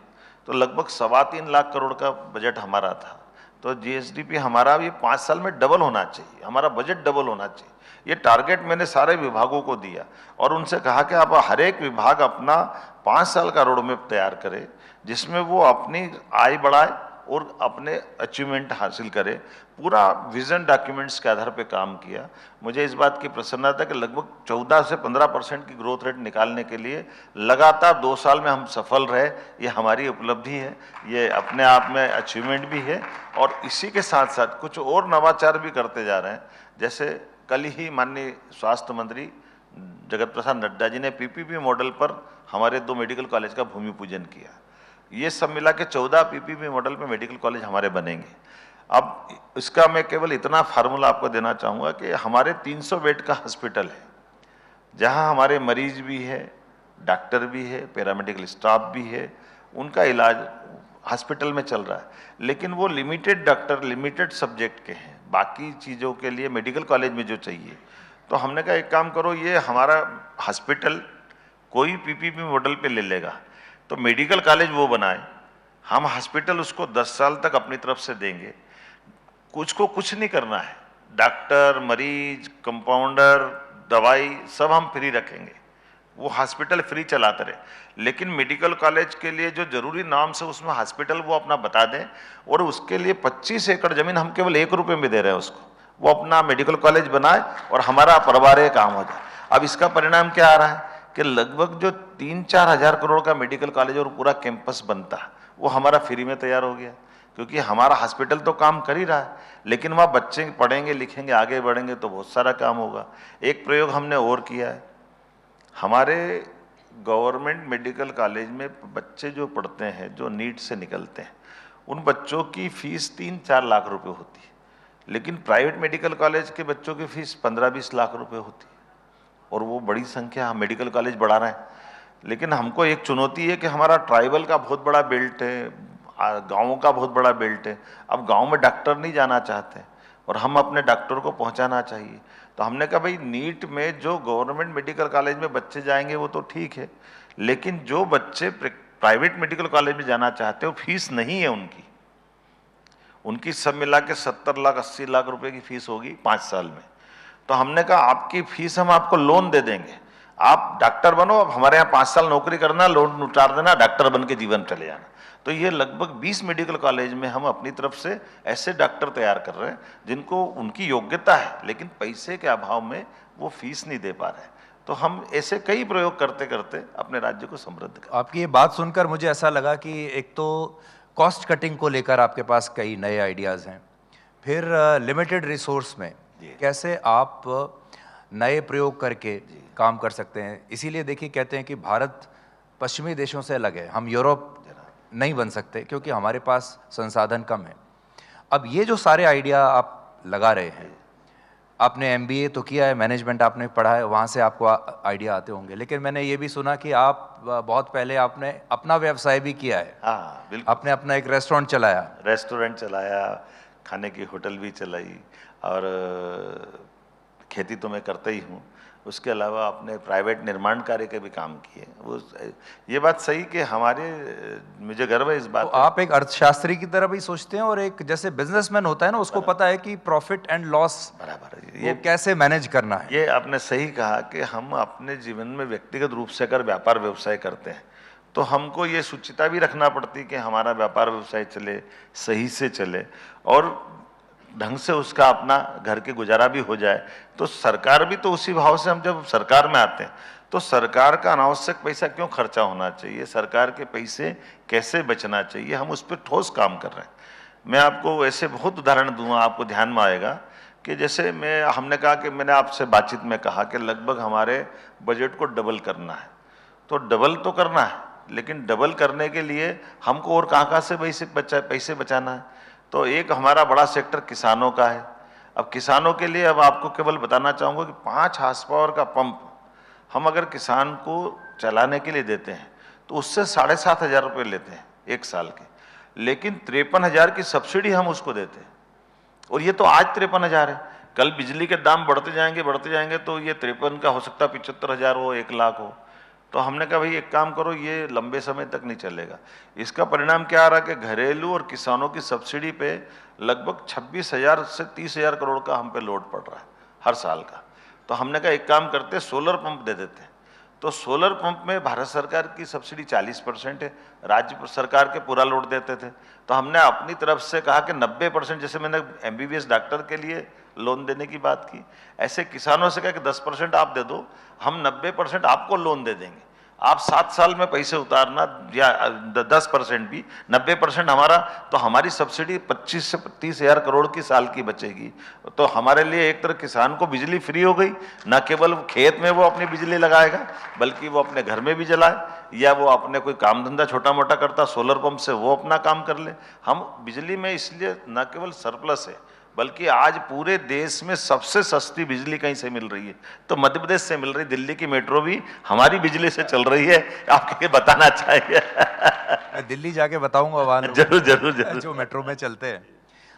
तो लगभग 3.25 लाख करोड़ का बजट हमारा था। तो जीएसडीपी हमारा ये 5 साल में डबल होना चाहिए, हमारा बजट डबल होना चाहिए। ये टारगेट मैंने सारे विभागों को दिया और उनसे कहा कि आप हर एक विभाग अपना 5 साल का रोड मैप तैयार करे, जिसमें वो अपनी आय बढ़ाए और अपने अचीवमेंट हासिल करे। पूरा विजन डॉक्यूमेंट्स के आधार पे काम किया। मुझे इस बात की प्रसन्नता कि लगभग 14 से 15% की ग्रोथ रेट निकालने के लिए लगातार 2 साल में हम सफल रहे। ये हमारी उपलब्धि है, ये अपने आप में अचीवमेंट भी है। और इसी के साथ साथ कुछ और नवाचार भी करते जा रहे हैं। जैसे कल ही माननीय स्वास्थ्य मंत्री जगत प्रसाद नड्डा जी ने पीपीपी मॉडल पर हमारे 2 मेडिकल कॉलेज का भूमि पूजन किया। ये सब मिला के 14 पीपीपी मॉडल पे मेडिकल कॉलेज हमारे बनेंगे। अब इसका मैं केवल इतना फार्मूला आपको देना चाहूँगा कि हमारे 300 बेड का हॉस्पिटल है, जहाँ हमारे मरीज भी है, डॉक्टर भी है, पैरामेडिकल स्टाफ भी है, उनका इलाज हॉस्पिटल में चल रहा है। लेकिन वो लिमिटेड डॉक्टर, लिमिटेड सब्जेक्ट के हैं, बाकी चीज़ों के लिए मेडिकल कॉलेज में जो चाहिए। तो हमने कहा एक काम करो, ये हमारा हॉस्पिटल कोई पीपीपी मॉडल पे ले लेगा तो मेडिकल कॉलेज वो बनाए, हम हॉस्पिटल उसको 10 साल तक अपनी तरफ से देंगे। कुछ नहीं करना है, डॉक्टर, मरीज, कंपाउंडर, दवाई सब हम फ्री रखेंगे, वो हॉस्पिटल फ्री चलाते रहे। लेकिन मेडिकल कॉलेज के लिए जो जरूरी नाम से उसमें हॉस्पिटल वो अपना बता दें, और उसके लिए 25 एकड़ जमीन हम केवल 1 रुपये में दे रहे हैं उसको, वो अपना मेडिकल कॉलेज बनाए और हमारा परिवार काम हो जाए। अब इसका परिणाम क्या आ रहा है कि लगभग जो 3-4 हजार करोड़ का मेडिकल कॉलेज और पूरा कैंपस बनता है वो हमारा फ्री में तैयार हो गया, क्योंकि हमारा हॉस्पिटल तो काम कर ही रहा है, लेकिन वहाँ बच्चे पढ़ेंगे, लिखेंगे, आगे बढ़ेंगे तो बहुत सारा काम होगा। एक प्रयोग हमने और किया है, हमारे गवर्नमेंट मेडिकल कॉलेज में बच्चे जो पढ़ते हैं, जो नीट से निकलते हैं, उन बच्चों की फीस 3-4 लाख रुपए होती है, लेकिन प्राइवेट मेडिकल कॉलेज के बच्चों की फीस 15-20 लाख रुपए होती है। और वो बड़ी संख्या, हम मेडिकल कॉलेज बढ़ा रहे हैं। लेकिन हमको एक चुनौती है कि हमारा ट्राइबल का बहुत बड़ा बेल्ट है, गाँवों का बहुत बड़ा बेल्ट है। अब गाँव में डॉक्टर नहीं जाना चाहते और हम अपने डॉक्टर को पहुंचाना चाहिए। तो हमने कहा भाई नीट में जो गवर्नमेंट मेडिकल कॉलेज में बच्चे जाएंगे वो तो ठीक है, लेकिन जो बच्चे प्राइवेट मेडिकल कॉलेज में जाना चाहते हैं वो फीस नहीं है उनकी सब मिला के 70 लाख 80 लाख रुपए की फीस होगी 5 साल में। तो हमने कहा आपकी फीस हम आपको लोन दे देंगे, आप डॉक्टर बनो, अब हमारे यहाँ 5 साल नौकरी करना, लोन उतार देना, डॉक्टर बन के जीवन चले जाना। तो ये लगभग 20 मेडिकल कॉलेज में हम अपनी तरफ से ऐसे डॉक्टर तैयार कर रहे हैं जिनको उनकी योग्यता है, लेकिन पैसे के अभाव में वो फीस नहीं दे पा रहे। तो हम ऐसे कई प्रयोग करते करते अपने राज्य को समृद्ध कर। आपकी ये बात सुनकर मुझे ऐसा लगा कि एक तो कॉस्ट कटिंग को लेकर आपके पास कई नए आइडियाज़ हैं, फिर लिमिटेड रिसोर्स में कैसे आप नए प्रयोग करके काम कर सकते हैं। इसीलिए देखिए कहते हैं कि भारत पश्चिमी देशों से अलग है, हम यूरोप नहीं बन सकते क्योंकि हमारे पास संसाधन कम है। अब ये जो सारे आइडिया आप लगा रहे हैं, आपने MBA तो किया है, मैनेजमेंट आपने पढ़ा है, वहाँ से आपको आइडिया आते होंगे, लेकिन मैंने ये भी सुना कि आप बहुत पहले आपने अपना व्यवसाय भी किया है। हाँ बिल्कुल, आपने अपना एक रेस्टोरेंट चलाया, खाने की होटल भी चलाई और खेती तो मैं करता ही हूँ, उसके अलावा अपने प्राइवेट निर्माण कार्य के भी काम किए। वो ये बात सही कि हमारे, मुझे गर्व है इस तो बात आप एक अर्थशास्त्री की तरह भी सोचते हैं और एक जैसे बिजनेसमैन होता है ना, उसको पता है कि प्रॉफिट एंड लॉस बराबर है। ये कैसे मैनेज करना है। ये आपने सही कहा कि हम अपने जीवन में व्यक्तिगत रूप से अगर व्यापार व्यवसाय करते हैं तो हमको ये सुचिता भी रखना पड़ती कि हमारा व्यापार व्यवसाय चले, सही से चले और ढंग से उसका अपना घर के गुजारा भी हो जाए। तो सरकार भी तो उसी भाव से, हम जब सरकार में आते हैं तो सरकार का अनावश्यक पैसा क्यों खर्चा होना चाहिए, सरकार के पैसे कैसे बचना चाहिए, हम उस पर ठोस काम कर रहे हैं। मैं आपको ऐसे बहुत उदाहरण दूंगा, आपको ध्यान में आएगा कि जैसे हमने कहा कि मैंने आपसे बातचीत में कहा कि लगभग हमारे बजट को डबल करना है। तो डबल तो करना है, लेकिन डबल करने के लिए हमको और कहाँ से पैसे बचाना है। तो एक हमारा बड़ा सेक्टर किसानों का है। अब किसानों के लिए अब आपको केवल बताना चाहूँगा कि 5 हार्स पावर का पंप हम अगर किसान को चलाने के लिए देते हैं तो उससे 7,500 रुपये लेते हैं 1 साल के, लेकिन 53,000 की सब्सिडी हम उसको देते हैं। और ये तो आज 53,000 है, कल बिजली के दाम बढ़ते जाएंगे तो ये 53 का हो सकता है 75,000 हो, 1 लाख हो। तो हमने कहा भाई एक काम करो, ये लंबे समय तक नहीं चलेगा। इसका परिणाम क्या आ रहा है कि घरेलू और किसानों की सब्सिडी पे लगभग 26,000 से 30,000 करोड़ का हम पे लोड पड़ रहा है हर साल का। तो हमने कहा एक काम करते, सोलर पंप दे देते हैं। तो सोलर पंप में भारत सरकार की सब्सिडी 40% है, राज्य सरकार के पूरा लोड देते थे। तो हमने अपनी तरफ से कहा कि 90%, जैसे मैंने MBBS डॉक्टर के लिए लोन देने की बात की, ऐसे किसानों से कहा कि 10% आप दे दो, हम 90% आपको लोन दे देंगे, आप 7 साल में पैसे उतारना, या 10% भी, 90% हमारा। तो हमारी सब्सिडी 25 से 30,000 करोड़ की साल की बचेगी। तो हमारे लिए एक तरह किसान को बिजली फ्री हो गई, न केवल खेत में वो अपनी बिजली लगाएगा बल्कि वो अपने घर में भी जलाए, या वो अपने कोई काम धंधा छोटा मोटा करता सोलर पंप से वो अपना काम कर ले। हम बिजली में इसलिए न केवल सरप्लस है बल्कि आज पूरे देश में सबसे सस्ती बिजली कहीं से मिल रही है, तो मध्य प्रदेश से मिल रही। दिल्ली की मेट्रो भी हमारी बिजली से चल रही है, आपके बताना चाहिए। मैं दिल्ली जाके बताऊंगा वालों जरूर जरूर जरूर। जो मेट्रो में चलते हैं।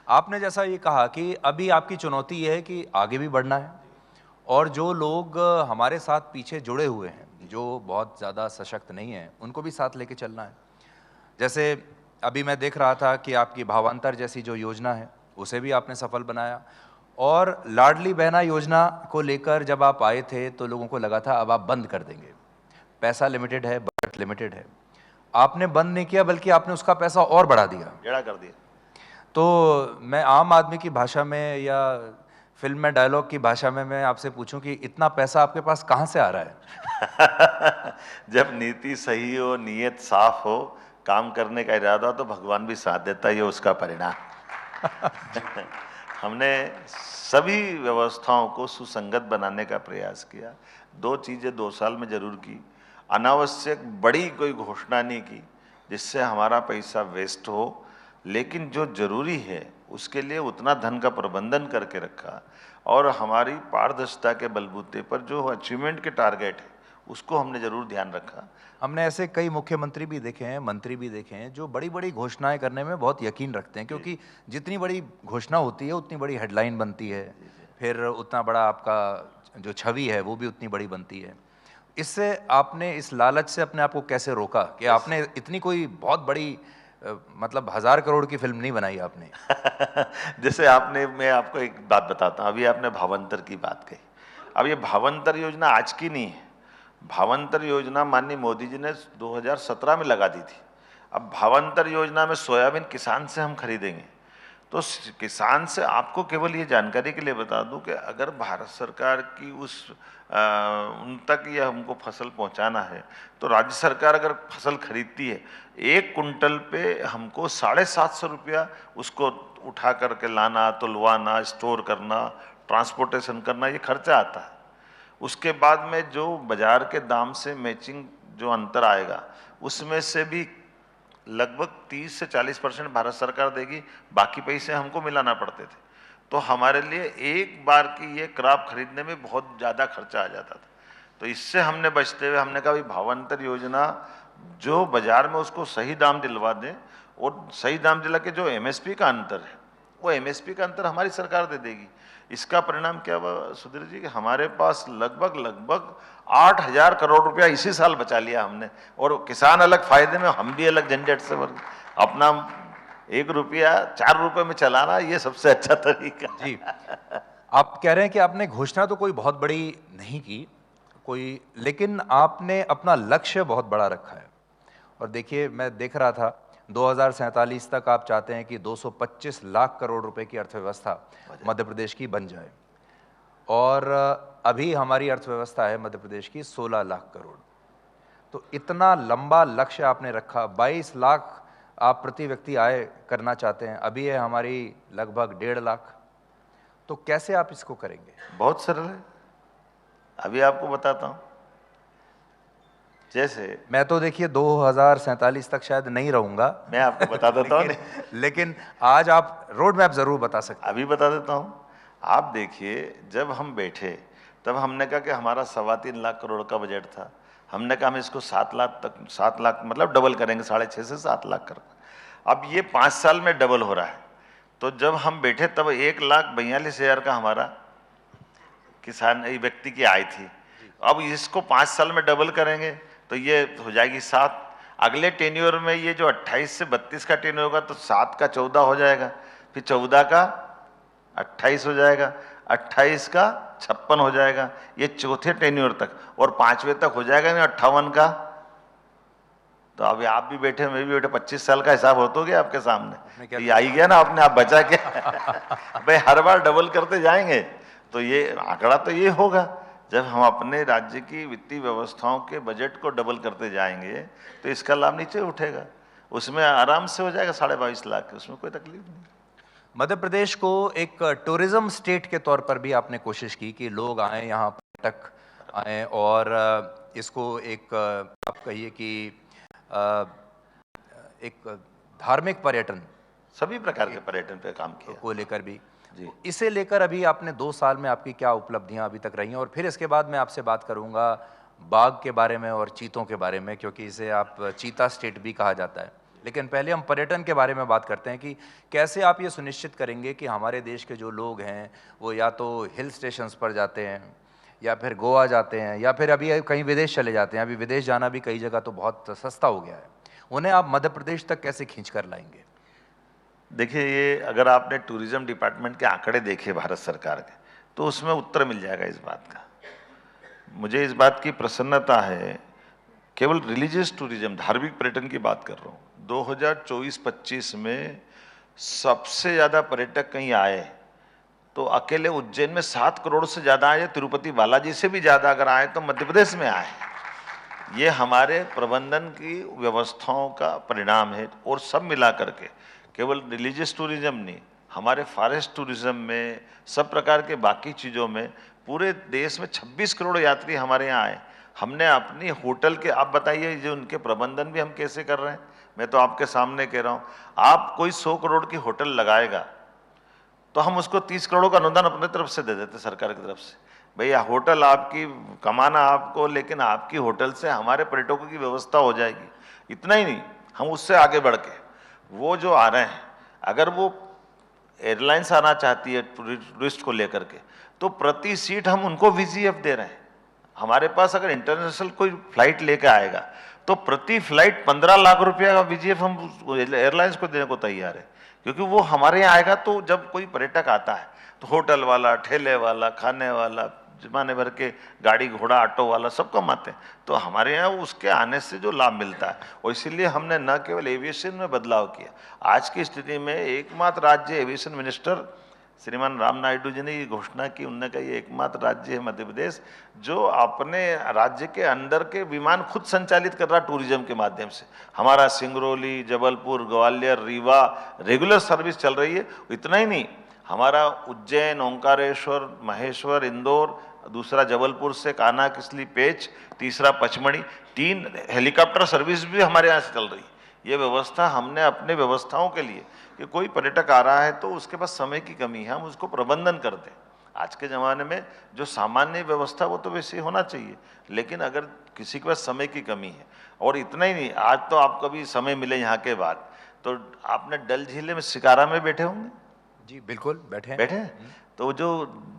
आपने जैसा ये कहा कि अभी आपकी चुनौती ये है कि आगे भी बढ़ना है और जो लोग हमारे साथ पीछे जुड़े हुए हैं, जो बहुत ज़्यादा सशक्त नहीं हैं, उनको भी साथ लेके चलना है। जैसे अभी मैं देख रहा था कि आपकी भावांतर जैसी जो योजना है उसे भी आपने सफल बनाया, और लाडली बहना योजना को लेकर जब आप आए थे तो लोगों को लगा था अब आप बंद कर देंगे, पैसा लिमिटेड है, बजट लिमिटेड है। आपने बंद नहीं किया बल्कि आपने उसका पैसा और बढ़ा दिया, टेढ़ा कर दिया। तो मैं आम आदमी की भाषा में या फिल्म में डायलॉग की भाषा में मैं आपसे पूछूं कि इतना पैसा आपके पास कहाँ से आ रहा है? जब नीति सही हो, नीयत साफ हो, काम करने का इरादा, तो भगवान भी साथ देता है, ये उसका परिणाम। हमने सभी व्यवस्थाओं को सुसंगत बनाने का प्रयास किया। 2 चीजें 2 साल में जरूर की। अनावश्यक बड़ी कोई घोषणा नहीं की जिससे हमारा पैसा वेस्ट हो, लेकिन जो जरूरी है उसके लिए उतना धन का प्रबंधन करके रखा, और हमारी पारदर्शिता के बलबूते पर जो अचीवमेंट के टारगेट है उसको हमने जरूर ध्यान रखा। हमने ऐसे कई मुख्यमंत्री भी देखे हैं, मंत्री भी देखे हैं जो बड़ी बड़ी घोषणाएं करने में बहुत यकीन रखते हैं, क्योंकि जितनी बड़ी घोषणा होती है उतनी बड़ी हेडलाइन बनती है, फिर उतना बड़ा आपका जो छवि है वो भी उतनी बड़ी बनती है। इससे आपने, इस लालच से अपने आप को कैसे रोका कि आपने इतनी कोई बहुत बड़ी मतलब 1000 करोड़ की फिल्म नहीं बनाई आपने? जैसे मैं आपको एक बात बताता हूँ, अभी आपने भावांतर की बात कही। अब ये भावांतर योजना आज की नहीं है, भावांतर योजना माननीय मोदी जी ने 2017 में लगा दी थी। अब भावांतर योजना में सोयाबीन किसान से हम खरीदेंगे, तो किसान से, आपको केवल ये जानकारी के लिए बता दूं कि अगर भारत सरकार की उन तक ये हमको फसल पहुंचाना है तो राज्य सरकार अगर फसल खरीदती है, 1 कुंटल पे हमको 750 रुपया उसको उठा करके लाना, तुलवाना, स्टोर करना, ट्रांसपोर्टेशन करना, ये खर्चा आता है। उसके बाद में जो बाजार के दाम से मैचिंग जो अंतर आएगा उसमें से भी लगभग 30 से 40% भारत सरकार देगी, बाकी पैसे हमको मिलाना पड़ते थे। तो हमारे लिए एक बार की ये क्रॉप खरीदने में बहुत ज़्यादा खर्चा आ जाता था। तो इससे हमने बचते हुए हमने कहा भाई भावांतर योजना जो बाजार में उसको सही दाम दिलवा दें, और सही दाम दिला के जो MSP का अंतर है वो एमएसपी का अंतर हमारी सरकार दे देगी। इसका परिणाम क्या हुआ सुधीर जी कि हमारे पास लगभग 8,000 करोड़ रुपया इसी साल बचा लिया हमने, और किसान अलग फायदे में, हम भी अलग झंझट से अपना 1 रुपया 4 रुपए में चलाना, ये सबसे अच्छा तरीका जी। आप कह रहे हैं कि आपने घोषणा तो कोई बहुत बड़ी नहीं की कोई, लेकिन आपने अपना लक्ष्य बहुत बड़ा रखा है। और देखिए, मैं देख रहा था 2047 तक आप चाहते हैं कि 225 लाख करोड़ रुपए की अर्थव्यवस्था मध्य प्रदेश की बन जाए, और अभी हमारी अर्थव्यवस्था है मध्य प्रदेश की 16 लाख करोड़। तो इतना लंबा लक्ष्य आपने रखा, 22 लाख आप प्रति व्यक्ति आय करना चाहते हैं, अभी है हमारी लगभग 1.5 लाख। तो कैसे आप इसको करेंगे? बहुत सरल है, अभी आपको बताता हूं। जैसे मैं तो देखिए 2047 तक शायद नहीं रहूंगा, मैं आपको बता देता हूँ लेकिन आज आप रोड मैप जरूर बता सकते हैं। अभी बता देता हूँ। आप देखिए, जब हम बैठे तब हमने कहा कि हमारा 3.25 लाख करोड़ का बजट था। हमने कहा हम इसको 7 लाख तक, 7 लाख मतलब डबल करेंगे, 6.5 से 7 लाख कर। अब ये 5 साल में डबल हो रहा है। तो जब हम बैठे तब 1,42,000 का हमारा किसान व्यक्ति की आय थी। अब इसको 5 साल में डबल करेंगे तो ये हो जाएगी 7। अगले टेन्योर में ये जो 28 से 32 का टेन्योर होगा तो 7 का 14 हो जाएगा, फिर 14 का 28 हो जाएगा, 28 का 56 हो जाएगा, ये चौथे टेन्योर तक, और 5वें तक हो जाएगा ना 58 का। तो अभी आप भी बैठे, मैं भी बैठे, 25 साल का हिसाब हो तो गया आपके सामने, तो ये आई गया ना आपने, आप बचा के भाई हर बार डबल करते जाएंगे तो ये आंकड़ा तो ये होगा। जब हम अपने राज्य की वित्तीय व्यवस्थाओं के बजट को डबल करते जाएंगे तो इसका लाभ नीचे उठेगा, उसमें आराम से हो जाएगा 22.5 लाख, उसमें कोई तकलीफ नहीं। मध्य प्रदेश को एक टूरिज्म स्टेट के तौर पर भी आपने कोशिश की कि लोग आए यहाँ, पर्यटक आए, और इसको एक आप कहिए कि एक धार्मिक पर्यटन, सभी प्रकार के पर्यटन पे काम किया को लेकर भी जी। इसे लेकर अभी आपने 2 साल में आपकी क्या उपलब्धियां अभी तक रही हैं? और फिर इसके बाद मैं आपसे बात करूंगा बाघ के बारे में और चीतों के बारे में, क्योंकि इसे आप चीता स्टेट भी कहा जाता है। लेकिन पहले हम पर्यटन के बारे में बात करते हैं कि कैसे आप ये सुनिश्चित करेंगे कि हमारे देश के जो लोग हैं वो या तो हिल स्टेशंस पर जाते हैं, या फिर गोवा जाते हैं, या फिर अभी कहीं विदेश चले जाते हैं। अभी विदेश जाना भी कई जगह तो बहुत सस्ता हो गया है, उन्हें आप मध्य प्रदेश तक कैसे खींच कर लाएंगे? देखिए, ये अगर आपने टूरिज्म डिपार्टमेंट के आंकड़े देखे भारत सरकार के, तो उसमें उत्तर मिल जाएगा इस बात का। मुझे इस बात की प्रसन्नता है, केवल रिलीजियस टूरिज्म, धार्मिक पर्यटन की बात कर रहा हूँ, 2024-25 में सबसे ज़्यादा पर्यटक कहीं आए तो अकेले उज्जैन में 7 करोड़ से ज़्यादा आए, तिरुपति बालाजी से भी ज़्यादा अगर आए तो मध्य प्रदेश में आए। ये हमारे प्रबंधन की व्यवस्थाओं का परिणाम है। और सब मिला करके केवल रिलीजियस टूरिज्म नहीं, हमारे फॉरेस्ट टूरिज्म में, सब प्रकार के बाकी चीज़ों में पूरे देश में 26 करोड़ यात्री हमारे यहाँ आए। हमने अपनी होटल के, आप बताइए जो उनके प्रबंधन भी हम कैसे कर रहे हैं। मैं तो आपके सामने कह रहा हूँ, आप कोई 100 करोड़ की होटल लगाएगा तो हम उसको 30 करोड़ का अनुदान अपने तरफ से दे देते, सरकार की तरफ से। भैया होटल आपकी, कमाना आपको, लेकिन आपकी होटल से हमारे पर्यटकों की व्यवस्था हो जाएगी। इतना ही नहीं, हम उससे आगे बढ़ के वो जो आ रहे हैं, अगर वो एयरलाइंस आना चाहती है टूरिस्ट को लेकर के, तो प्रति सीट हम उनको वीजीएफ दे रहे हैं। हमारे पास अगर इंटरनेशनल कोई फ्लाइट लेके आएगा तो प्रति फ्लाइट 15 लाख रुपया का वीजीएफ हम एयरलाइंस को देने को तैयार है, क्योंकि वो हमारे यहाँ आएगा तो जब कोई पर्यटक आता है तो होटल वाला, ठेले वाला, खाने वाला, जमाने भर के गाड़ी घोड़ा ऑटो वाला सब कमाते हैं, तो हमारे यहाँ उसके आने से जो लाभ मिलता है। और इसीलिए हमने न केवल एविएशन में बदलाव किया, आज की स्थिति में एकमात्र राज्य, एविएशन मिनिस्टर श्रीमान राम नायडू जी ने ये घोषणा की, उन्होंने कहा ये एकमात्र राज्य है मध्य प्रदेश जो अपने राज्य के अंदर के विमान खुद संचालित कर रहा टूरिज्म के माध्यम से। हमारा सिंगरौली, जबलपुर, ग्वालियर, रीवा रेगुलर सर्विस चल रही है। इतना ही नहीं, हमारा उज्जैन, ओंकारेश्वर, महेश्वर, इंदौर, दूसरा जबलपुर से कान्हा किसली पेच, तीसरा पचमढ़ी, 3 हेलीकॉप्टर सर्विस भी हमारे यहाँ से चल रही है। ये व्यवस्था हमने अपने व्यवस्थाओं के लिए, कि कोई पर्यटक आ रहा है तो उसके पास समय की कमी है, हम उसको प्रबंधन करते हैं। आज के ज़माने में जो सामान्य व्यवस्था वो तो वैसे होना चाहिए, लेकिन अगर किसी के पास समय की कमी है, और इतना ही नहीं, आज तो आप कभी समय मिले यहाँ के बाद तो आपने डल झील में शिकारा में बैठे होंगे। जी बिल्कुल, बैठे हैं। बैठे हैं। तो जो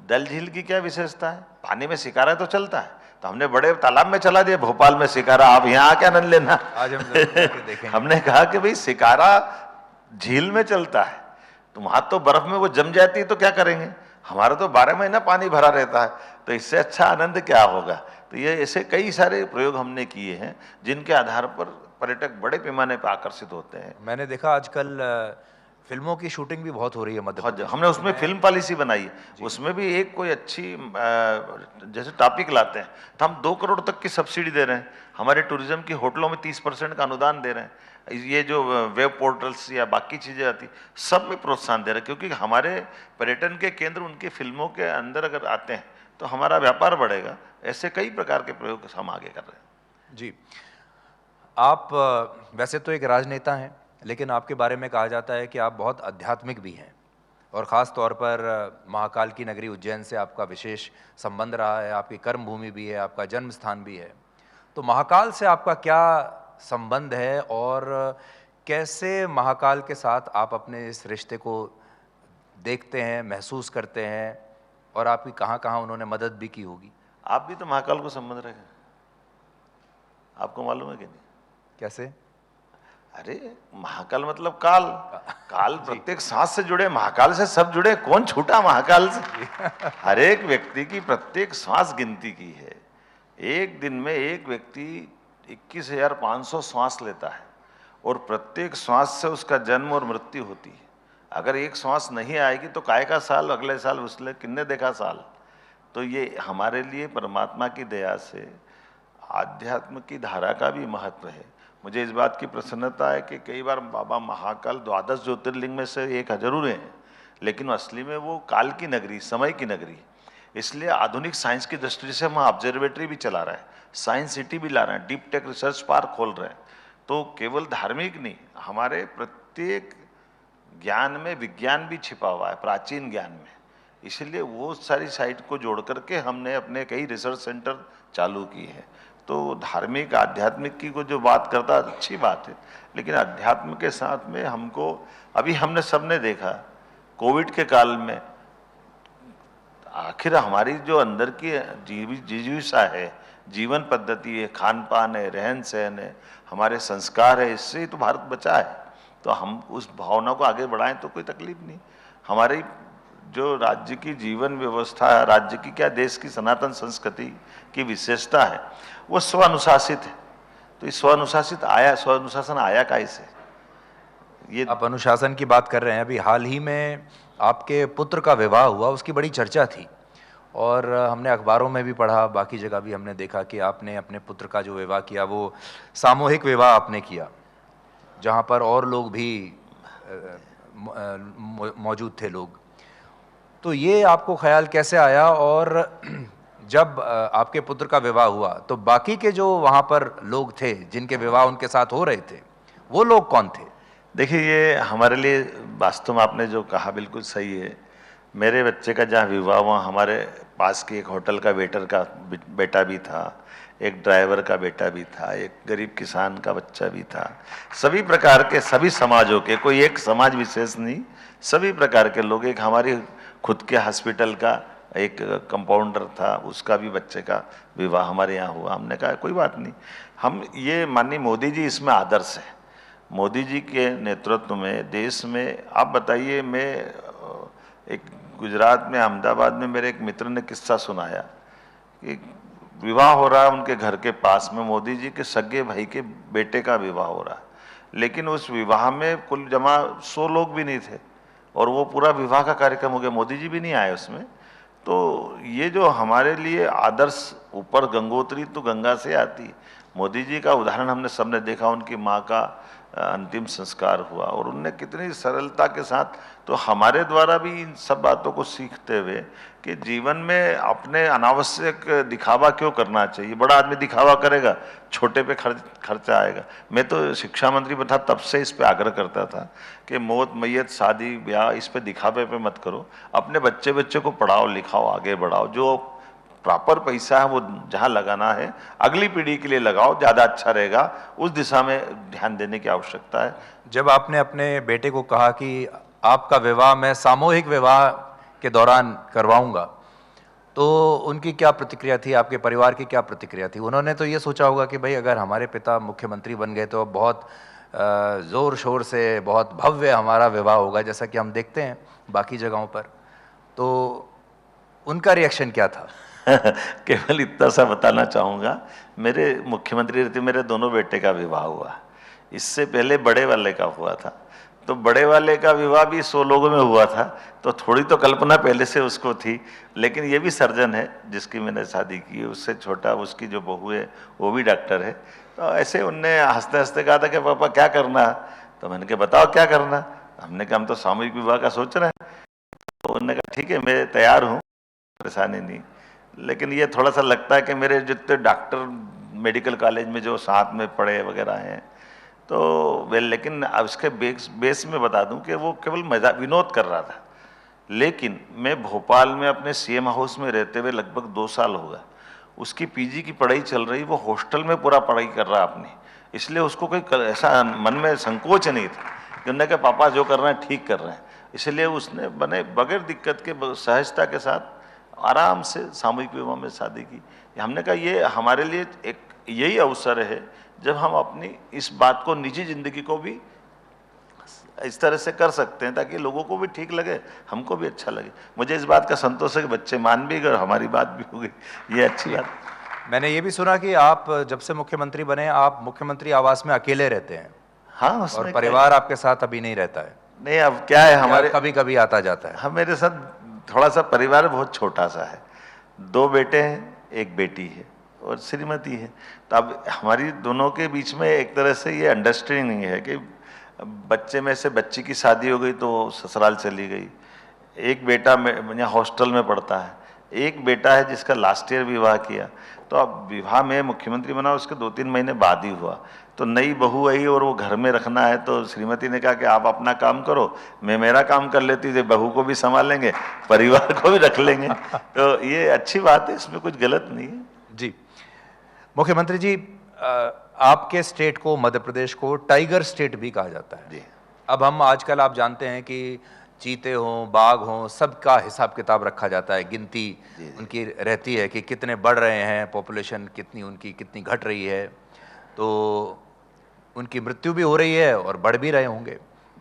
डल झील की क्या विशेषता है? पानी में शिकारा तो चलता है, तो हमने बड़े तालाब में चला दिया भोपाल में शिकारा, आप यहाँ आके आनंद लेना। आज हम जरूर जाके देखेंगे। हमने कहा कि भाई शिकारा झील में चलता है, तो वहां तो बर्फ में वो जम जाती है, तो क्या करेंगे? हमारा तो 12 महीना पानी भरा रहता है, तो इससे अच्छा आनंद क्या होगा? तो ये ऐसे कई सारे प्रयोग हमने किए हैं जिनके आधार पर पर्यटक बड़े पैमाने पर आकर्षित होते हैं। मैंने देखा आजकल फिल्मों की शूटिंग भी बहुत हो रही है मध्य बहुत प्रदेश हमने में। उसमें फिल्म पॉलिसी बनाई है, उसमें भी एक कोई अच्छी जैसे टॉपिक लाते हैं तो हम 2 करोड़ तक की सब्सिडी दे रहे हैं, हमारे टूरिज्म की होटलों में 30% का अनुदान दे रहे हैं, ये जो वेब पोर्टल्स या बाकी चीजें आती सब में प्रोत्साहन दे रहे हैं, क्योंकि हमारे पर्यटन के केंद्र उनकी फिल्मों के अंदर अगर आते हैं तो हमारा व्यापार बढ़ेगा। ऐसे कई प्रकार के प्रयोग हम आगे कर रहे हैं। जी, आप वैसे तो एक राजनेता हैं, लेकिन आपके बारे में कहा जाता है कि आप बहुत आध्यात्मिक भी हैं, और ख़ास तौर पर महाकाल की नगरी उज्जैन से आपका विशेष संबंध रहा है, आपकी कर्म भूमि भी है, आपका जन्म स्थान भी है। तो महाकाल से आपका क्या संबंध है, और कैसे महाकाल के साथ आप अपने इस रिश्ते को देखते हैं, महसूस करते हैं, और आपकी कहाँ कहाँ उन्होंने मदद भी की होगी? आप भी तो महाकाल को संबंध रखें, आपको मालूम है कि नहीं? कैसे? अरे महाकाल मतलब काल, काल प्रत्येक सांस से जुड़े, महाकाल से सब जुड़े, कौन छूटा महाकाल से? हर एक व्यक्ति की प्रत्येक श्वास गिनती की है। एक दिन में एक व्यक्ति 21,500 श्वास लेता है, और प्रत्येक श्वास से उसका जन्म और मृत्यु होती है। अगर एक श्वास नहीं आएगी तो काय का साल, अगले साल उसने किन्ने देखा साल। तो ये हमारे लिए परमात्मा की दया से आध्यात्म की धारा का भी महत्व है। मुझे इस बात की प्रसन्नता है कि कई बार बाबा महाकाल 12 ज्योतिर्लिंग में से एक जरूर है, लेकिन असली में वो काल की नगरी, समय की नगरी। इसलिए आधुनिक साइंस की दृष्टि से हम ऑब्जर्वेटरी भी चला रहे हैं, साइंस सिटी भी ला रहे हैं, डीप टेक रिसर्च पार्क खोल रहे हैं। तो केवल धार्मिक नहीं, हमारे प्रत्येक ज्ञान में विज्ञान भी छिपा हुआ है, प्राचीन ज्ञान में। इसलिए वो सारी साइट को जोड़ करके हमने अपने कई रिसर्च सेंटर चालू किए हैं। तो धार्मिक आध्यात्मिक की को जो बात करता है अच्छी बात है, लेकिन अध्यात्म के साथ में हमको, अभी हमने सबने देखा कोविड के काल में, आखिर हमारी जो अंदर की जिज्ञासा है, जीवन पद्धति है, खान पान है, रहन सहन है, हमारे संस्कार है, इससे ही तो भारत बचा है। तो हम उस भावना को आगे बढ़ाएं तो कोई तकलीफ नहीं। हमारी जो राज्य की जीवन व्यवस्था है, राज्य की क्या, देश की सनातन संस्कृति की विशेषता है, वो स्वानुशासित है। तो इस स्वानुशासन आया कैसे? ये आप अनुशासन की बात कर रहे हैं। अभी हाल ही में आपके पुत्र का विवाह हुआ, उसकी बड़ी चर्चा थी, और हमने अखबारों में भी पढ़ा, बाकी जगह भी हमने देखा कि आपने अपने पुत्र का जो विवाह किया वो सामूहिक विवाह आपने किया, जहाँ पर और लोग भी मौजूद थे लोग। तो ये आपको ख्याल कैसे आया, और जब आपके पुत्र का विवाह हुआ तो बाकी के जो वहाँ पर लोग थे जिनके विवाह उनके साथ हो रहे थे, वो लोग कौन थे? देखिए, ये हमारे लिए वास्तव में आपने जो कहा बिल्कुल सही है। मेरे बच्चे का जहाँ विवाह हुआ, हमारे पास की एक होटल का वेटर का बेटा भी था, एक ड्राइवर का बेटा भी था, एक गरीब किसान का बच्चा भी था। सभी प्रकार के, सभी समाजों के, कोई एक समाज विशेष नहीं, सभी प्रकार के लोग। एक हमारी खुद के हॉस्पिटल का एक कंपाउंडर था, उसका भी बच्चे का विवाह हमारे यहाँ हुआ। हमने कहा कोई बात नहीं, हम ये माननीय मोदी जी इसमें आदर्श है। मोदी जी के नेतृत्व में देश में, आप बताइए, मैं एक गुजरात में अहमदाबाद में मेरे एक मित्र ने किस्सा सुनाया कि विवाह हो रहा है उनके घर के पास में, मोदी जी के सगे भाई के बेटे का विवाह हो रहा है, लेकिन उस विवाह में कुल जमा 100 लोग भी नहीं थे, और वो पूरा विवाह का कार्यक्रम हो गया, मोदी जी भी नहीं आए उसमें। तो ये जो हमारे लिए आदर्श, ऊपर गंगोत्री तो गंगा से आती, मोदी जी का उदाहरण हमने सबने देखा। उनकी माँ का अंतिम संस्कार हुआ, और उनने कितनी सरलता के साथ, तो हमारे द्वारा भी इन सब बातों को सीखते हुए कि जीवन में अपने अनावश्यक दिखावा क्यों करना चाहिए। बड़ा आदमी दिखावा करेगा, छोटे पे खर्चा आएगा। मैं तो शिक्षा मंत्री था, तब से इस पे आग्रह करता था कि मौत, मैयत, शादी, ब्याह, इस पे दिखावे पे मत करो। अपने बच्चे को पढ़ाओ, लिखाओ, आगे बढ़ाओ। जो प्रॉपर पैसा है वो जहाँ लगाना है अगली पीढ़ी के लिए लगाओ, ज़्यादा अच्छा रहेगा। उस दिशा में ध्यान देने की आवश्यकता है। जब आपने अपने बेटे को कहा कि आपका विवाह मैं सामूहिक विवाह के दौरान करवाऊंगा, तो उनकी क्या प्रतिक्रिया थी, आपके परिवार की क्या प्रतिक्रिया थी? उन्होंने तो ये सोचा होगा कि भाई अगर हमारे पिता मुख्यमंत्री बन गए तो अब बहुत ज़ोर शोर से, बहुत भव्य हमारा विवाह होगा, जैसा कि हम देखते हैं बाकी जगहों पर। तो उनका रिएक्शन क्या था? केवल इतना सा बताना चाहूँगा, मेरे मुख्यमंत्री रहते मेरे दोनों बेटे का विवाह हुआ। इससे पहले बड़े वाले का हुआ था, तो बड़े वाले का विवाह भी 100 लोगों में हुआ था, तो थोड़ी तो कल्पना पहले से उसको थी। लेकिन ये भी सर्जन है जिसकी मैंने शादी की है, उससे छोटा उसकी जो बहू है वो भी डॉक्टर है। तो ऐसे उनने हंसते हंसते कहा था कि पापा क्या करना, तो मैंने कहा बताओ क्या करना। हमने कहा हम तो सामूहिक विवाह का सोच रहे हैं। तो उन्होंने कहा ठीक है मैं तैयार हूँ, परेशानी नहीं। लेकिन ये थोड़ा सा लगता है कि मेरे जितने डॉक्टर मेडिकल कॉलेज में जो साथ में पढ़े वगैरह हैं, तो वे, लेकिन अब उसके बेस में बता दूं कि वो केवल मजा विनोद कर रहा था। लेकिन मैं भोपाल में अपने सीएम हाउस में रहते हुए लगभग 2 साल हो गए, उसकी पीजी की पढ़ाई चल रही, वो हॉस्टल में पूरा पढ़ाई कर रहा अपनी, इसलिए उसको कोई ऐसा मन में संकोच नहीं था कि उन्होंने कहा पापा जो कर रहे हैं ठीक कर रहे हैं। इसलिए उसने बने बगैर दिक्कत के सहजता के साथ आराम से सामूहिक विवाह में शादी की। हमने कहा ये हमारे लिए एक यही अवसर है जब हम अपनी इस बात को, निजी जिंदगी को भी इस तरह से कर सकते हैं ताकि लोगों को भी ठीक लगे, हमको भी अच्छा लगे। मुझे इस बात का संतोष है कि बच्चे मान भी गए, हमारी बात भी हो गई, ये अच्छी बात। मैंने ये भी सुना कि आप जब से मुख्यमंत्री बने आप मुख्यमंत्री आवास में अकेले रहते हैं। हाँ, और परिवार आपके साथ अभी नहीं रहता है? नहीं, अब क्या है हमारे कभी कभी आता जाता है। हम, मेरे साथ थोड़ा सा परिवार बहुत छोटा सा है, 2 बेटे हैं, 1 बेटी है और श्रीमती है। तो अब हमारी दोनों के बीच में एक तरह से ये अंडरस्टैंडिंग है कि बच्चे में से बच्ची की शादी हो गई तो ससुराल चली गई, एक बेटा यहाँ हॉस्टल में पढ़ता है, एक बेटा है जिसका लास्ट ईयर विवाह किया। तो अब विवाह में मुख्यमंत्री बना उसके 2-3 महीने बाद ही हुआ, तो नई बहू आई और वो घर में रखना है, तो श्रीमती ने कहा कि आप अपना काम करो, मैं मेरा काम कर लेती थी, बहू को भी संभाल लेंगे, परिवार को भी रख लेंगे। तो ये अच्छी बात है, इसमें कुछ गलत नहीं है। जी मुख्यमंत्री जी, आपके स्टेट को, मध्य प्रदेश को टाइगर स्टेट भी कहा जाता है जी। अब हम आजकल आप जानते हैं कि चीते हों, बाघ हों, सबका हिसाब किताब रखा जाता है, गिनती उनकी रहती है कि कितने बढ़ रहे हैं, पॉपुलेशन कितनी उनकी कितनी घट रही है, तो उनकी मृत्यु भी हो रही है और बढ़ भी रहे होंगे।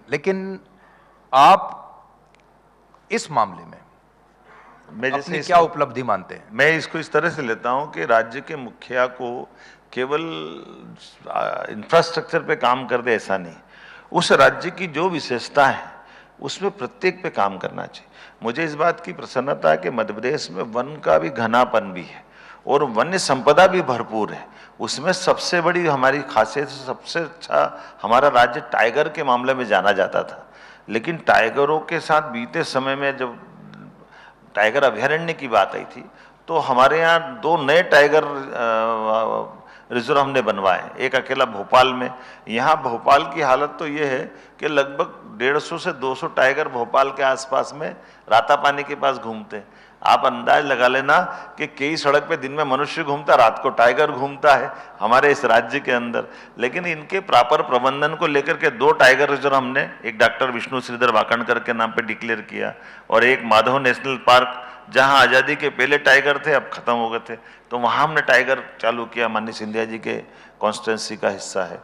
लेकिन आप इस मामले में मैं अपनी क्या उपलब्धि मानते हैं? मैं इसको इस तरह से लेता हूं कि राज्य के मुखिया को केवल इंफ्रास्ट्रक्चर पे काम कर दे ऐसा नहीं, उस राज्य की जो विशेषता है उसमें प्रत्येक पे काम करना चाहिए। मुझे इस बात की प्रसन्नता है कि मध्य प्रदेश में वन का भी घनापन भी है और वन्य संपदा भी भरपूर है। उसमें सबसे बड़ी हमारी खासियत, सबसे अच्छा हमारा राज्य टाइगर के मामले में जाना जाता था। लेकिन टाइगरों के साथ बीते समय में जब टाइगर अभयारण्य की बात आई थी तो हमारे यहाँ 2 नए टाइगर रिजर्व हमने बनवाए, एक अकेला भोपाल में। यहाँ भोपाल की हालत तो ये है कि लगभग 150 से 200 टाइगर भोपाल के आसपास में रातापानी के पास घूमते हैं। आप अंदाज लगा लेना कि कई सड़क पे दिन में मनुष्य घूमता, रात को टाइगर घूमता है हमारे इस राज्य के अंदर। लेकिन इनके प्रॉपर प्रबंधन को लेकर के 2 टाइगर रिजर्व हमने, एक डॉक्टर विष्णु श्रीधर वाकणकर के नाम पे डिक्लेयर किया और एक माधव नेशनल पार्क, जहां आज़ादी के पहले टाइगर थे अब खत्म हो गए थे, तो वहां हमने टाइगर चालू किया, माननीय सिंधिया जी के कॉन्स्टिट्यूंसी का हिस्सा है।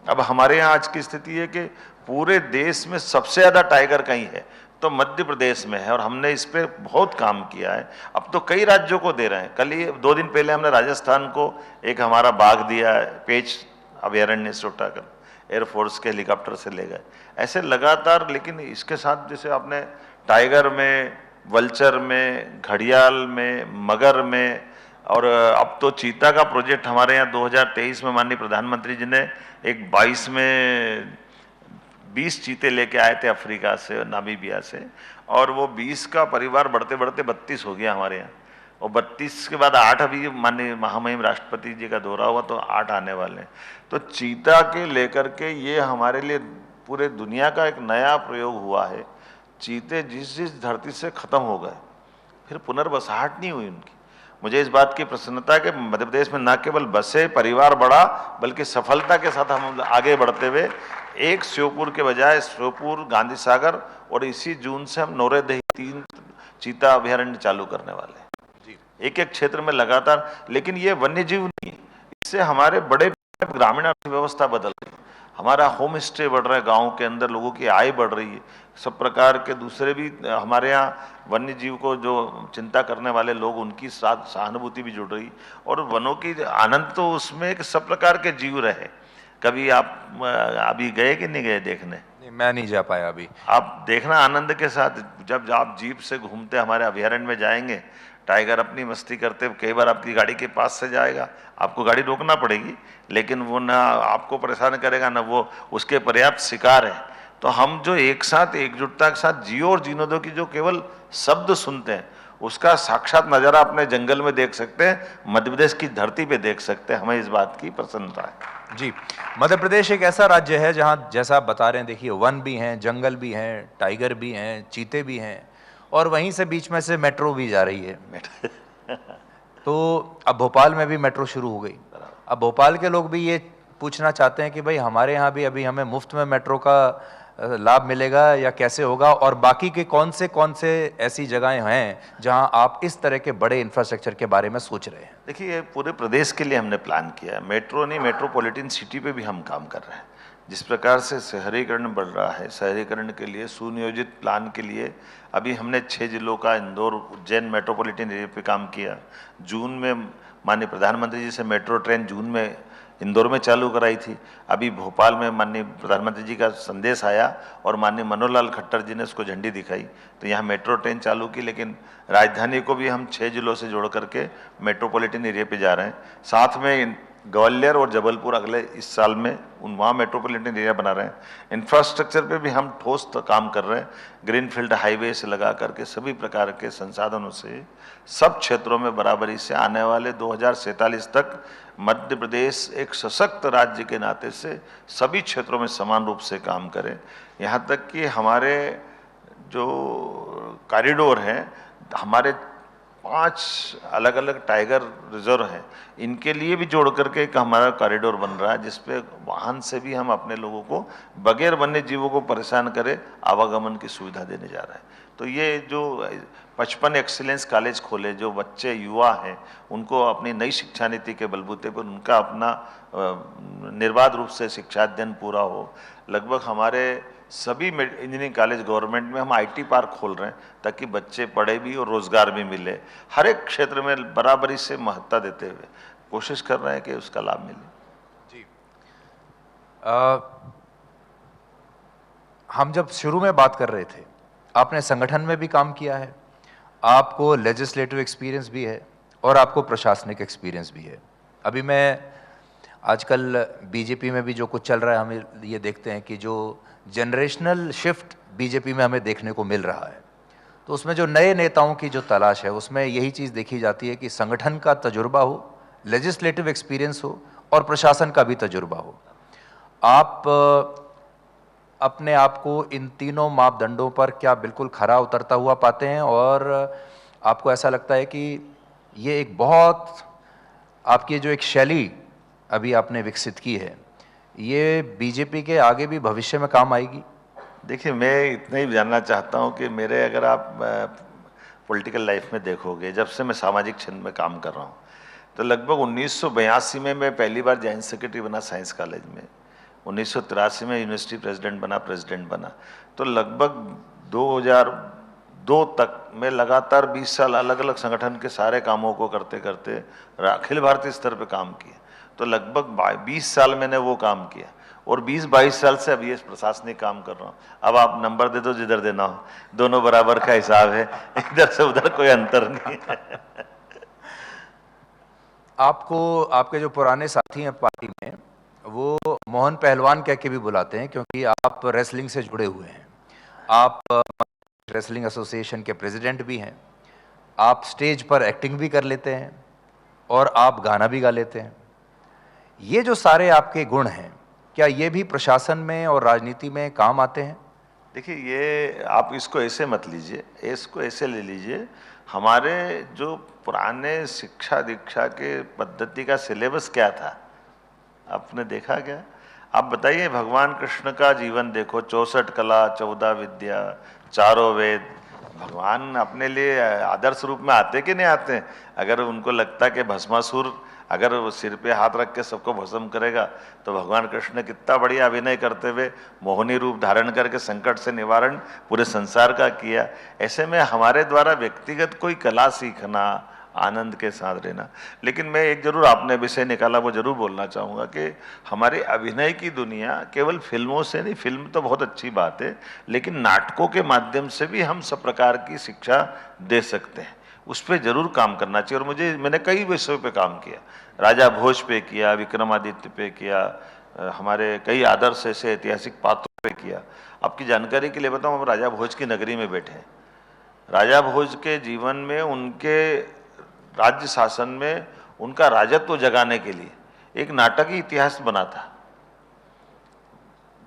अब हमारे यहाँ आज की स्थिति है कि पूरे देश में सबसे ज़्यादा टाइगर कहीं है तो मध्य प्रदेश में है और हमने इस पर बहुत काम किया है। अब तो कई राज्यों को दे रहे हैं। कल ही 2 दिन पहले हमने राजस्थान को एक हमारा बाघ दिया है, पेच अभयारण्य से उठाकर एयरफोर्स के हेलीकॉप्टर से ले गए। ऐसे लगातार, लेकिन इसके साथ जैसे आपने टाइगर में, वल्चर में, घड़ियाल में, मगर में, और अब तो चीता का प्रोजेक्ट हमारे यहाँ 2023 में माननीय प्रधानमंत्री जी ने एक 22 में 20 चीते लेके आए थे अफ्रीका से, नामीबिया से, और वो 20 का परिवार बढ़ते बढ़ते 32 हो गया हमारे यहाँ, और 32 के बाद 8 अभी माननीय महामहिम राष्ट्रपति जी का दौरा हुआ तो 8 आने वाले हैं। तो चीता के लेकर के ये हमारे लिए पूरे दुनिया का एक नया प्रयोग हुआ है। चीते जिस जिस धरती से खत्म हो गए फिर पुनर्वसाहट नहीं हुई उनकी, मुझे इस बात की प्रसन्नता है कि मध्य प्रदेश में न केवल बसे परिवार बढ़ा, बल्कि सफलता के साथ हम आगे बढ़ते हुए एक श्योपुर के बजाय श्योपुर, गांधी सागर और इसी जून से हम नौरेदही 3 चीता अभ्यारण्य चालू करने वाले हैं, एक एक क्षेत्र में लगातार। लेकिन ये वन्य जीव नहीं है, इससे हमारे बड़े ग्रामीण अर्थव्यवस्था बदल रही है, हमारा होम स्टे बढ़ रहा है, गाँव के अंदर लोगों की आय बढ़ रही है, सब प्रकार के दूसरे भी हमारे यहाँ वन्य जीव को जो चिंता करने वाले लोग, उनकी साथ सहानुभूति भी जुड़ रही। और वनों की आनंद तो उसमें एक सब प्रकार के जीव रहे। कभी आप अभी गए कि नहीं गए देखने? नहीं, मैं नहीं जा पाया अभी। आप देखना आनंद के साथ, जब आप जीप से घूमते हमारे अभ्यारण्य में जाएंगे, टाइगर अपनी मस्ती करते, कई बार आपकी गाड़ी के पास से जाएगा, आपको गाड़ी रोकना पड़ेगी, लेकिन वो ना आपको परेशान करेगा ना वो उसके पर्याप्त शिकार है। तो हम जो एक साथ एकजुटता के साथ जियो और जीने दो की जो केवल शब्द सुनते हैं, उसका साक्षात नजारा अपने जंगल में देख सकते हैं, मध्य प्रदेश की धरती पे देख सकते हैं। हमें इस बात की प्रसन्नता है। जी, मध्य प्रदेश एक ऐसा राज्य है जहाँ, जैसा आप बता रहे हैं, देखिए वन भी हैं, जंगल भी हैं, टाइगर भी हैं, चीते भी हैं, और वहीं से बीच में से मेट्रो भी जा रही है। तो अब भोपाल में भी मेट्रो शुरू हो गई। अब भोपाल के लोग भी ये पूछना चाहते हैं कि भाई हमारे यहाँ भी अभी हमें मुफ्त में मेट्रो का लाभ मिलेगा या कैसे होगा, और बाकी के कौन से ऐसी जगहें हैं जहां आप इस तरह के बड़े इंफ्रास्ट्रक्चर के बारे में सोच रहे हैं? देखिए, पूरे प्रदेश के लिए हमने प्लान किया है, मेट्रो नहीं, मेट्रोपॉलिटन सिटी पे भी हम काम कर रहे हैं। जिस प्रकार से शहरीकरण बढ़ रहा है, शहरीकरण के लिए सुनियोजित प्लान के लिए अभी हमने 6 जिलों का इंदौर, उज्जैन मेट्रोपॉलिटन एरिया पे काम किया। जून में माननीय प्रधानमंत्री जी से मेट्रो ट्रेन जून में इंदौर में चालू कराई थी। अभी भोपाल में माननीय प्रधानमंत्री जी का संदेश आया और माननीय मनोहर लाल खट्टर जी ने उसको झंडी दिखाई, तो यहाँ मेट्रो ट्रेन चालू की। लेकिन राजधानी को भी हम 6 जिलों से जोड़ करके मेट्रोपॉलिटन एरिया पे जा रहे हैं। साथ में ग्वालियर और जबलपुर अगले इस साल में वहाँ मेट्रोपॉलिटन एरिया बना रहे हैं। इंफ्रास्ट्रक्चर पे भी हम ठोस काम कर रहे हैं, ग्रीनफील्ड हाईवे से लगा करके सभी प्रकार के संसाधनों से सब क्षेत्रों में बराबरी से आने वाले 2047 तक मध्य प्रदेश एक सशक्त राज्य के नाते से सभी क्षेत्रों में समान रूप से काम करे। यहाँ तक कि हमारे जो कॉरिडोर हैं, हमारे 5 अलग अलग टाइगर रिजर्व हैं, इनके लिए भी जोड़ करके एक हमारा कॉरिडोर बन रहा है, जिसपे वाहन से भी हम अपने लोगों को बगैर वन्य जीवों को परेशान करे आवागमन की सुविधा देने जा रहे हैं। तो ये जो 55 एक्सीलेंस कॉलेज खोले, जो बच्चे युवा हैं उनको अपनी नई शिक्षा नीति के बलबूते पर उनका अपना निर्बाध रूप से शिक्षा अध्ययन पूरा हो। लगभग हमारे सभी इंजीनियरिंग कॉलेज गवर्नमेंट में हम आईटी पार्क खोल रहे हैं ताकि बच्चे पढ़े भी और रोजगार भी मिले। हर एक क्षेत्र में बराबरी से महत्ता देते हुए कोशिश कर रहे हैं कि उसका लाभ मिले। जी, हम जब शुरू में बात कर रहे थे, आपने संगठन में भी काम किया है, आपको लेजिस्लेटिव एक्सपीरियंस भी है और आपको प्रशासनिक एक्सपीरियंस भी है। अभी मैं आजकल बीजेपी में भी जो कुछ चल रहा है, हम ये देखते हैं कि जो जनरेशनल शिफ्ट बीजेपी में हमें देखने को मिल रहा है, तो उसमें जो नए नेताओं की जो तलाश है, उसमें यही चीज़ देखी जाती है कि संगठन का तजुर्बा हो, लेजिस्लेटिव एक्सपीरियंस हो और प्रशासन का भी तजुर्बा हो। आप अपने आप को इन तीनों मापदंडों पर क्या बिल्कुल खरा उतरता हुआ पाते हैं, और आपको ऐसा लगता है कि ये एक बहुत, आपकी जो एक शैली अभी आपने विकसित की है, ये बीजेपी के आगे भी भविष्य में काम आएगी? देखिए, मैं इतना ही जानना चाहता हूँ कि मेरे, अगर आप पॉलिटिकल लाइफ में देखोगे, जब से मैं सामाजिक क्षेत्र में काम कर रहा हूँ, तो लगभग 1982 में मैं पहली बार जॉइंट सेक्रेटरी बना साइंस कॉलेज में, 1983 में यूनिवर्सिटी प्रेसिडेंट बना, तो लगभग 2002 तक मैं लगातार 20 साल अलग अलग संगठन के सारे कामों को करते करते अखिल भारतीय स्तर पे काम किया। तो लगभग 20 साल मैंने वो काम किया और 20-22 साल से अभी इस प्रशासनिक काम कर रहा हूँ। अब आप नंबर दे दो जिधर देना हो, दोनों बराबर का हिसाब है, इधर से उधर कोई अंतर नहीं है। आपको, आपके जो पुराने साथी हैं पार्टी में, वो मोहन पहलवान कह के भी बुलाते हैं, क्योंकि आप रेसलिंग से जुड़े हुए हैं। आप रेसलिंग एसोसिएशन के प्रेसिडेंट भी हैं, आप स्टेज पर एक्टिंग भी कर लेते हैं और आप गाना भी गा लेते हैं। ये जो सारे आपके गुण हैं, क्या ये भी प्रशासन में और राजनीति में काम आते हैं? देखिए, ये आप इसको ऐसे मत लीजिए, इसको ऐसे ले लीजिए। हमारे जो पुराने शिक्षा दीक्षा के पद्धति का सिलेबस क्या था, आपने देखा क्या? आप बताइए, भगवान कृष्ण का जीवन देखो, 64 कला, 14 विद्या, चारों वेद। भगवान अपने लिए आदर्श रूप में आते कि नहीं आते? अगर उनको लगता कि भस्मासुर अगर वो सिर पे हाथ रख के सबको भस्म करेगा, तो भगवान कृष्ण ने कितना बढ़िया अभिनय करते हुए मोहिनी रूप धारण करके संकट से निवारण पूरे संसार का किया। ऐसे में हमारे द्वारा व्यक्तिगत कोई कला सीखना, आनंद के साथ रहना। लेकिन मैं एक जरूर, आपने विषय निकाला वो जरूर बोलना चाहूँगा कि हमारे अभिनय की दुनिया केवल फिल्मों से नहीं, फिल्म तो बहुत अच्छी बात है, लेकिन नाटकों के माध्यम से भी हम सब प्रकार की शिक्षा दे सकते हैं। उस पर जरूर काम करना चाहिए। और मैंने कई विषयों पे काम किया, राजा भोज पे किया, विक्रमादित्य पे किया, हमारे कई आदर्श ऐसे ऐतिहासिक पात्रों पे किया। आपकी जानकारी के लिए बताऊं, हम राजा भोज की नगरी में बैठे हैं। राजा भोज के जीवन में, उनके राज्य शासन में उनका राजत्व जगाने के लिए एक नाटकीय इतिहास बना था।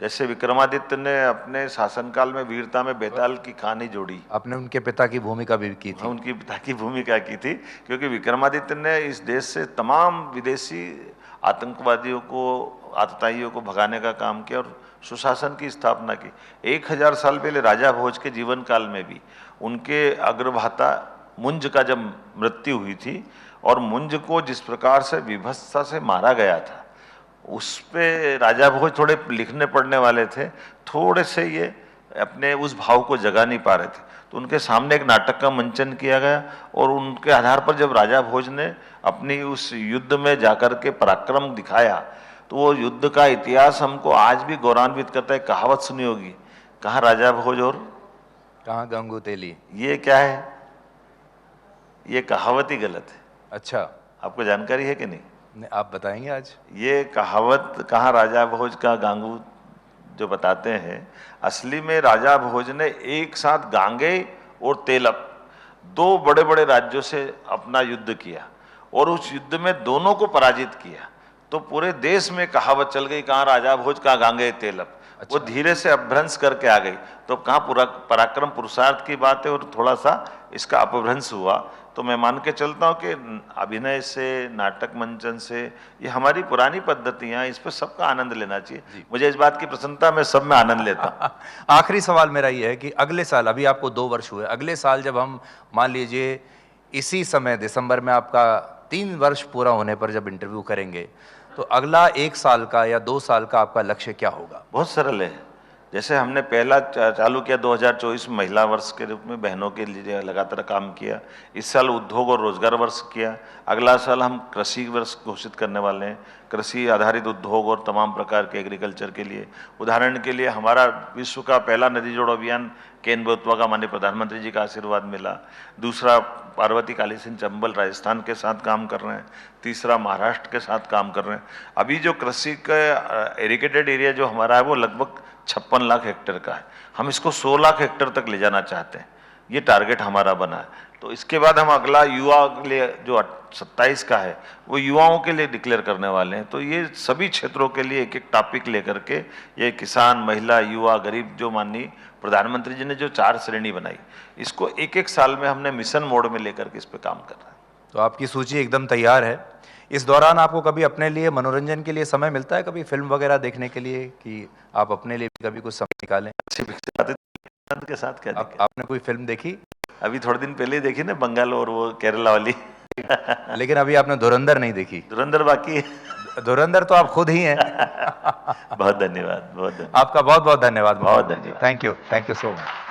जैसे विक्रमादित्य ने अपने शासनकाल में वीरता में बेताल की कहानी जोड़ी, आपने उनके पिता की भूमिका भी की थी। उनकी पिता की भूमिका की थी, क्योंकि विक्रमादित्य ने इस देश से तमाम विदेशी आतंकवादियों को, आतताइयों को भगाने का काम किया और सुशासन की स्थापना की। 1000 साल पहले राजा भोज के जीवन काल में भी उनके अग्रभाता मुंज का जब मृत्यु हुई थी, और मुंज को जिस प्रकार से विभत्सता से मारा गया था, उस पे राजा भोज थोड़े लिखने पढ़ने वाले थे, थोड़े से ये अपने उस भाव को जगा नहीं पा रहे थे। तो उनके सामने एक नाटक का मंचन किया गया, और उनके आधार पर जब राजा भोज ने अपनी उस युद्ध में जाकर के पराक्रम दिखाया, तो वो युद्ध का इतिहास हमको आज भी गौरवान्वित करता है। कहावत सुनी होगी, कहाँ राजा भोज और कहाँ गंगू तेली। ये क्या है? ये कहावत ही गलत है। अच्छा, आपको जानकारी है कि नहीं? आप बताएंगे आज? ये कहावत कहाँ राजा भोज का गांगू जो बताते हैं, असली में राजा भोज ने एक साथ गांगे और तेलप, 2 बड़े बड़े राज्यों से अपना युद्ध किया, और उस युद्ध में दोनों को पराजित किया। तो पूरे देश में कहावत चल गई, कहाँ राजा भोज, कहाँ गांगे तेलप। अच्छा। वो धीरे से अपभ्रंश करके आ गई। तो कहाँ पूरा पराक्रम पुरुषार्थ की बात है, और थोड़ा सा इसका अपभ्रंश हुआ। तो मैं मान के चलता हूँ कि अभिनय से, नाटक मंचन से, ये हमारी पुरानी पद्धतियाँ, इस पर सबका आनंद लेना चाहिए। मुझे इस बात की प्रसन्नता, मैं सब में आनंद लेता हूँ। आखिरी सवाल मेरा ये है कि अगले साल, अभी आपको 2 वर्ष हुए, अगले साल जब हम मान लीजिए इसी समय दिसंबर में आपका 3 वर्ष पूरा होने पर जब इंटरव्यू करेंगे, तो अगला 1 साल का या 2 साल का आपका लक्ष्य क्या होगा? बहुत सरल है। जैसे हमने पहला चालू किया 2024 में महिला वर्ष के रूप में बहनों के लिए लगातार काम किया। इस साल उद्योग और रोजगार वर्ष किया। अगला साल हम कृषि वर्ष घोषित करने वाले हैं, कृषि आधारित उद्योग और तमाम प्रकार के एग्रीकल्चर के लिए। उदाहरण के लिए हमारा विश्व का पहला नदी जोड़ो अभियान केन बेतवा का माननीय प्रधानमंत्री जी का आशीर्वाद मिला। दूसरा पार्वती काली सिंह चंबल राजस्थान के साथ काम कर रहे हैं। तीसरा महाराष्ट्र के साथ काम कर रहे हैं। अभी जो कृषि का इरिगेटेड एरिया जो हमारा है, वो लगभग 56 लाख हेक्टेयर का है। हम इसको 100 लाख हेक्टेयर तक ले जाना चाहते हैं, ये टारगेट हमारा बना है। तो इसके बाद हम अगला युवा के लिए जो 27 का है, वो युवाओं के लिए डिक्लेयर करने वाले हैं। तो ये सभी क्षेत्रों के लिए एक एक टॉपिक लेकर के, ये किसान, महिला, युवा, गरीब, जो माननीय प्रधानमंत्री जी ने जो 4 श्रेणी बनाई, इसको एक एक साल में हमने मिशन मोड में लेकर के इस पे काम कर रहे हैं। तो आपकी सूची एकदम तैयार है। इस दौरान आपको कभी अपने लिए मनोरंजन के लिए समय मिलता है, कभी फिल्म वगैरह देखने के लिए, कि आप अपने लिए भी कभी कुछ समय निकालें? अच्छी पिक्चर के साथ क्या देखें? आपने कोई फिल्म देखी? अभी थोड़े दिन पहले ही देखी ना, बंगाल और वो केरला वाली। लेकिन अभी आपने धुरंधर नहीं देखी? धुरंधर बाकी है। धुरंधर तो आप खुद ही हैं। बहुत धन्यवाद, बहुत धन्यवाद। आपका बहुत बहुत धन्यवाद। बहुत धन्यवाद। Thank you so much.